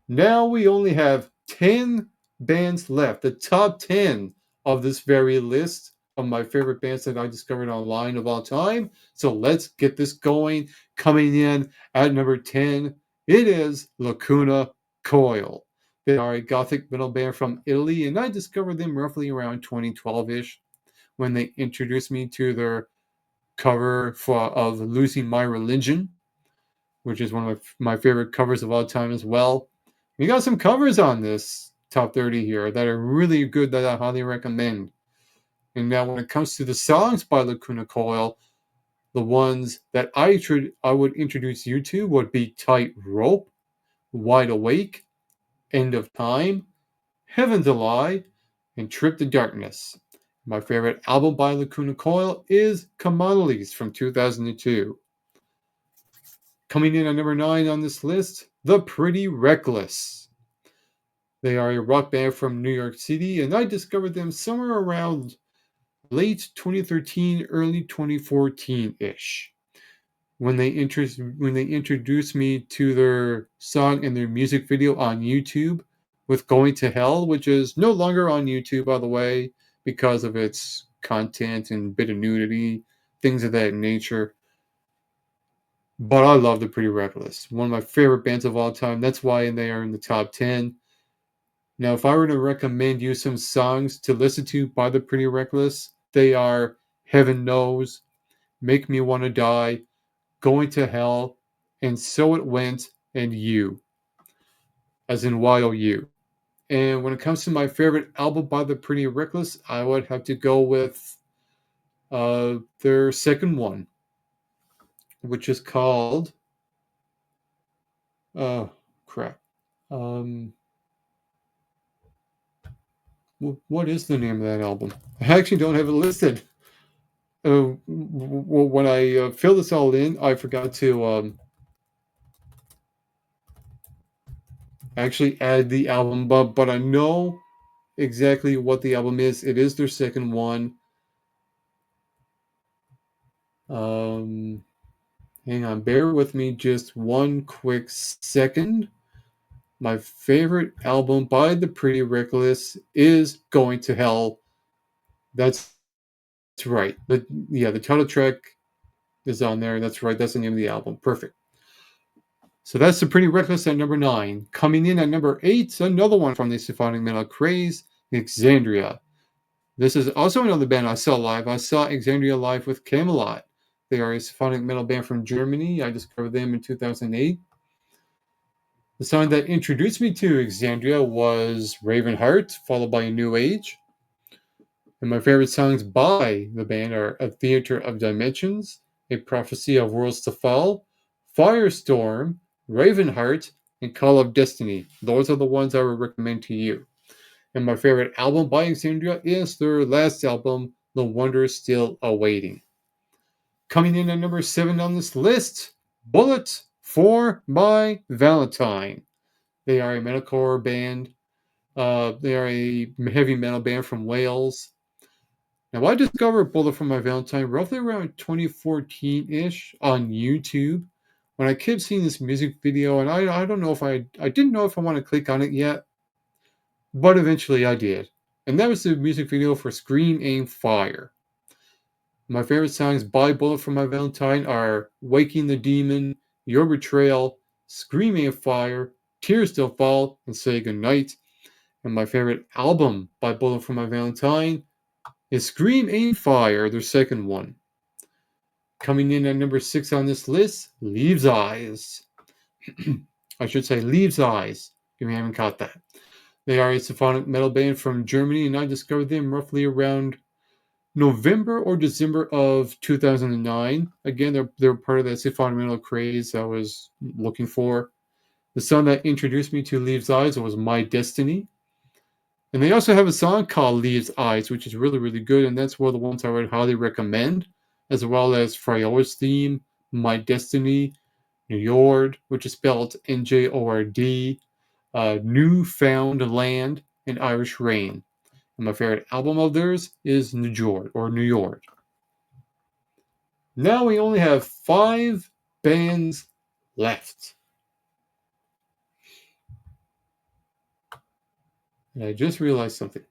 Now we only have 10 bands left, the top 10 of this very list of my favorite bands that I discovered online of all time. So let's get this going. Coming in at number 10, it is Lacuna Coil. They are a gothic metal band from Italy, and I discovered them roughly around 2012-ish when they introduced me to their cover of Losing My Religion, which is one of my favorite covers of all time as well. We got some covers on this top 30 here that are really good that I highly recommend. And now when it comes to the songs by Lacuna Coil, the ones that I would introduce you to would be Tight Rope, Wide Awake, End of Time, Heaven's a Lie, and Trip to Darkness. My favorite album by Lacuna Coil is Commodities from 2002. Coming in at number 9 on this list, The Pretty Reckless. They are a rock band from New York City, and I discovered them somewhere around late 2013, early 2014 ish. When they introduced me to their song and their music video on YouTube with Going to Hell, which is no longer on YouTube, by the way, because of its content and bit of nudity, things of that nature. But I love the Pretty Reckless. One of my favorite bands of all time. That's why they are in the top 10. Now, if I were to recommend you some songs to listen to by the Pretty Reckless, they are Heaven Knows, Make Me Wanna Die, Going to Hell, and So It Went, and You, as in YOU. And when it comes to my favorite album by the Pretty Reckless, I would have to go with their second one, which is called oh crap. Um, what is the name of that album? I actually don't have it listed. When I filled this all in, I forgot to actually add the album, but I know exactly what the album is. It is their second one. Um, Hang on, bear with me just one quick second. My favorite album by the Pretty Reckless is Going to Hell. That's right. The title track is on there. That's right. That's the name of the album. Perfect. So that's the Pretty Reckless at number 9. Coming in at number 8, another one from the symphonic metal craze, Exandria. This is also another band I saw live. I saw Exandria live with Camelot. They are a symphonic metal band from Germany. I discovered them in 2008. The song that introduced me to Exandria was Ravenheart, followed by New Age. And my favorite songs by the band are A Theater of Dimensions, A Prophecy of Worlds to Fall, Firestorm, Ravenheart, and Call of Destiny. Those are the ones I would recommend to you. And my favorite album by Exandria is their last album, The Wonder Still Awaiting. Coming in at number 7 on this list, Bullet for My Valentine. They are a metalcore band. They are a heavy metal band from Wales. Now, I discovered Bullet for My Valentine roughly around 2014-ish on YouTube when I kept seeing this music video, and I don't know if I didn't know if I want to click on it yet, but eventually I did. And that was the music video for Scream, Aim, Fire. My favorite songs by Bullet for My Valentine are Waking the Demon, Your Betrayal, Scream, Aim, Fire, Tears Still Fall, and Say Goodnight. And my favorite album by Bullet for My Valentine is Scream, Aim, Fire, their second one. Coming in at number 6 on this list, Leaves Eyes. I should say Leaves Eyes, if you haven't caught that. They are a symphonic metal band from Germany, and I discovered them roughly around November or December of 2009. Again, they're part of that symphonic metal craze I was looking for. The song that introduced me to Leaves Eyes was My Destiny. And they also have a song called Leaves Eyes, which is really, really good, and that's one of the ones I would highly recommend, as well as Friola's theme, My Destiny, Njord, which is spelled Njord, Newfound Land, and Irish Rain. And my favorite album of theirs is Njord, or New York. Now we only have 5 bands left. And I just realized something.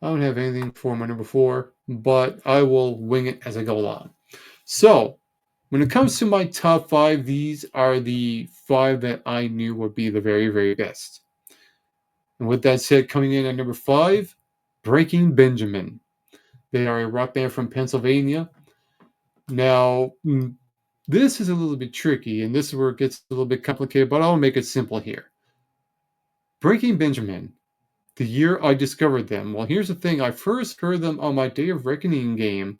I don't have anything for my number 4, but I will wing it as I go along. So, when it comes to my top 5, these are the 5 that I knew would be the very, very best. And with that said, coming in at number 5, Breaking Benjamin. They are a rock band from Pennsylvania. Now, this is a little bit tricky, and this is where it gets a little bit complicated, but I'll make it simple here. Breaking Benjamin, the year I discovered them. Well, here's the thing. I first heard them on my Day of Reckoning game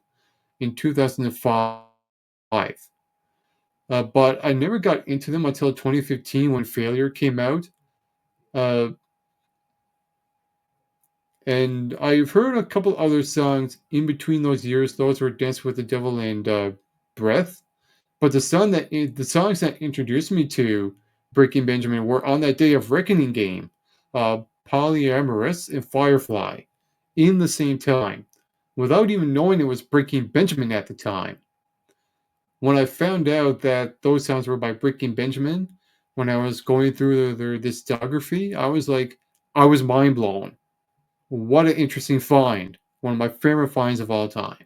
in 2005. But I never got into them until 2015 when Failure came out. And I've heard a couple other songs in between those years. Those were Dance with the Devil and Breath. But the songs that introduced me to Breaking Benjamin were on that Day of Reckoning game, Polyamorous and Firefly, in the same time, without even knowing it was Breaking Benjamin at the time. When I found out that those songs were by Breaking Benjamin, when I was going through their discography, I was mind blown. What an interesting find. One of my favorite finds of all time.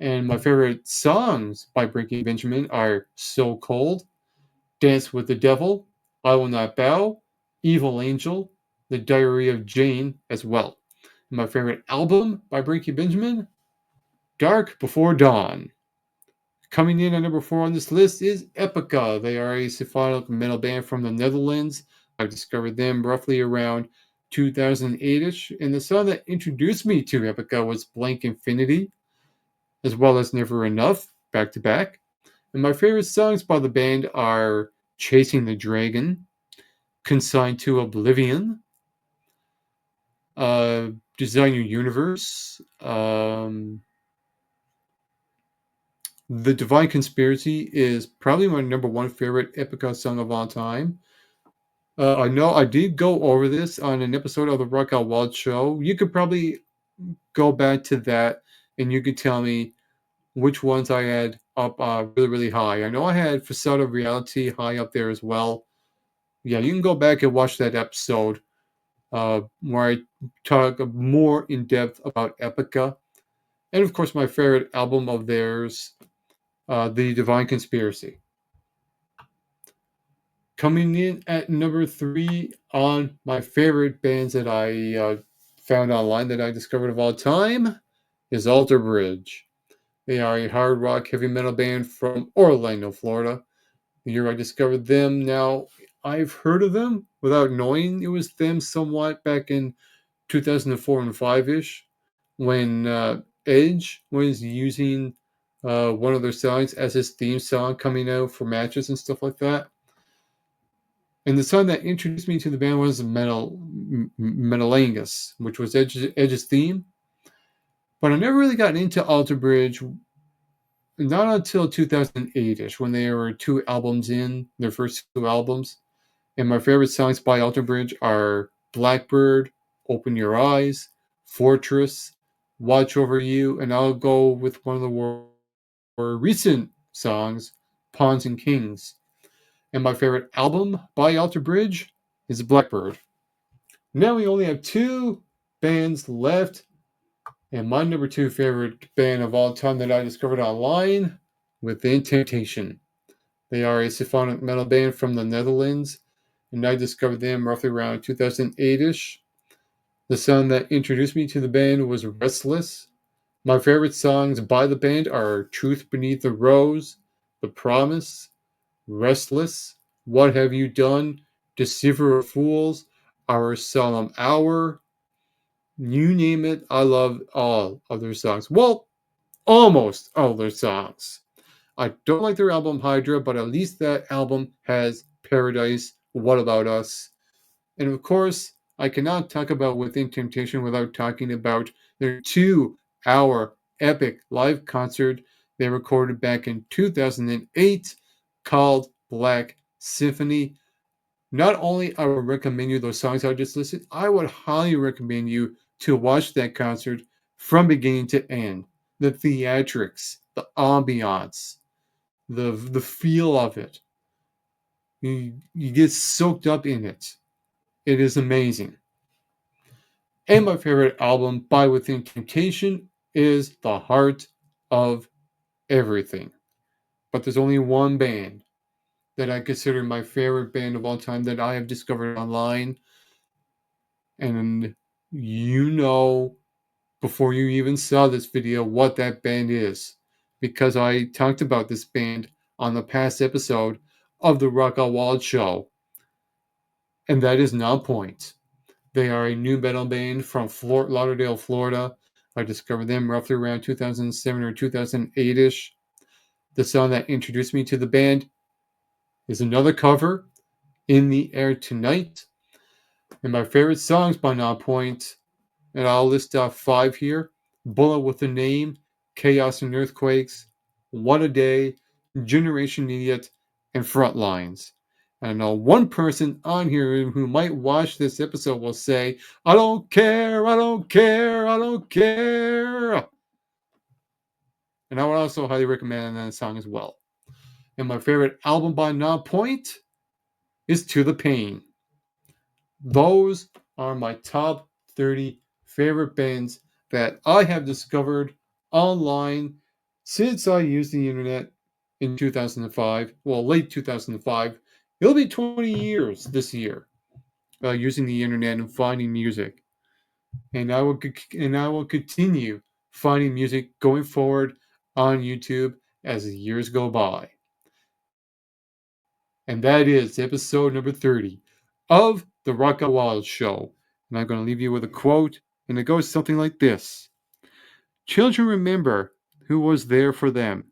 And my favorite songs by Breaking Benjamin are So Cold, Dance with the Devil, I Will Not Bow, Evil Angel, The Diary of Jane as well. And my favorite album by Breaking Benjamin, Dark Before Dawn. Coming in at number 4 on this list is Epica. They are a symphonic metal band from the Netherlands. I discovered them roughly around 2008-ish, and the song that introduced me to Epica was Blank Infinity, as well as Never Enough, back to back. And my favorite songs by the band are Chasing the Dragon, Consigned to Oblivion, Design Your Universe, The Divine Conspiracy is probably my number one favorite Epica song of all time. I know I did go over this on an episode of the Rock Out Wild show. You could probably go back to that and you could tell me which ones I had up really, really high. I know I had Facade of Reality high up there as well. Yeah, you can go back and watch that episode where I talk more in depth about Epica. And of course, my favorite album of theirs, The Divine Conspiracy. Coming in at number 3 on my favorite bands that I found online that I discovered of all time is Alter Bridge. They are a hard rock heavy metal band from Orlando, Florida. The year I discovered them, now I've heard of them without knowing it was them somewhat back in 2004 and 5-ish when Edge was using one of their songs as his theme song coming out for matches and stuff like that. And the song that introduced me to the band was Metalangus, which was Edge's theme. But I never really got into Alter Bridge, not until 2008-ish, when they were 2 albums in, their first 2 albums. And my favorite songs by Alter Bridge are Blackbird, Open Your Eyes, Fortress, Watch Over You, and I'll go with one of the more recent songs, Pawns and Kings. And my favorite album by Alter Bridge is Blackbird. Now we only have 2 bands left, and my number 2 favorite band of all time that I discovered online, Within Temptation. They are a symphonic metal band from the Netherlands, and I discovered them roughly around 2008-ish. The song that introduced me to the band was Restless. My favorite songs by the band are Truth Beneath the Rose, The Promise, Restless, What Have You Done, Deceiver of Fools, Our Solemn Hour. You name it, I love all of their songs. Well, almost all their songs. I don't like their album Hydra, but at least that album has Paradise, What About Us. And of course, I cannot talk about Within Temptation without talking about their 2-hour epic live concert they recorded back in 2008 called Black Symphony. Not only I would recommend you those songs I just listed, I would highly recommend you to watch that concert from beginning to end. The theatrics, the ambiance, the feel of it. You get soaked up in it. It is amazing. And my favorite album by Within Temptation is The Heart of Everything. But there's only one band that I consider my favorite band of all time that I have discovered online. And you know, before you even saw this video, what that band is. Because I talked about this band on the past episode of the Rock Out Wild show. And that is Nonpoint. They are a new metal band from Fort Lauderdale, Florida. I discovered them roughly around 2007 or 2008-ish. The song that introduced me to the band is another cover, In the Air Tonight. And my favorite songs by Nonpoint, and I'll list off 5 here: Bullet with a Name, Chaos and Earthquakes, What a Day, Generation Idiot, and Frontlines. I know one person on here who might watch this episode will say, I don't care, I don't care, I don't care. And I would also highly recommend that song as well. And my favorite album by Nonpoint is To the Pain. Those are my top 30 favorite bands that I have discovered online since I used the internet in 2005. Well, late 2005. It'll be 20 years this year using the internet and finding music. And I will continue finding music going forward on YouTube as the years go by. And that is episode number 30 of The Rock and Wild Show. And I'm going to leave you with a quote, and it goes something like this. Children remember who was there for them.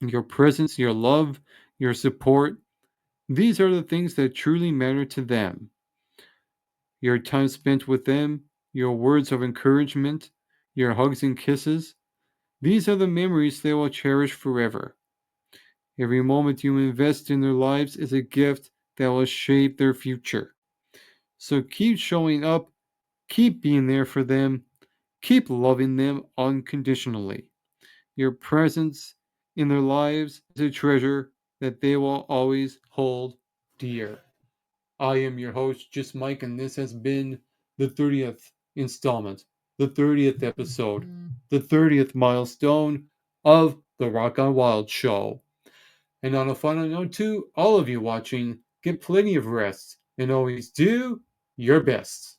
Your presence, your love, your support, these are the things that truly matter to them. Your time spent with them, your words of encouragement, your hugs and kisses, these are the memories they will cherish forever. Every moment you invest in their lives is a gift that will shape their future. So keep showing up, keep being there for them, keep loving them unconditionally. Your presence in their lives is a treasure that they will always hold dear. I am your host, Just Mike, and this has been the 30th installment, the 30th episode, the 30th milestone of the Rock on Wild Show. And on a final note, to all of you watching, get plenty of rest and always do your best.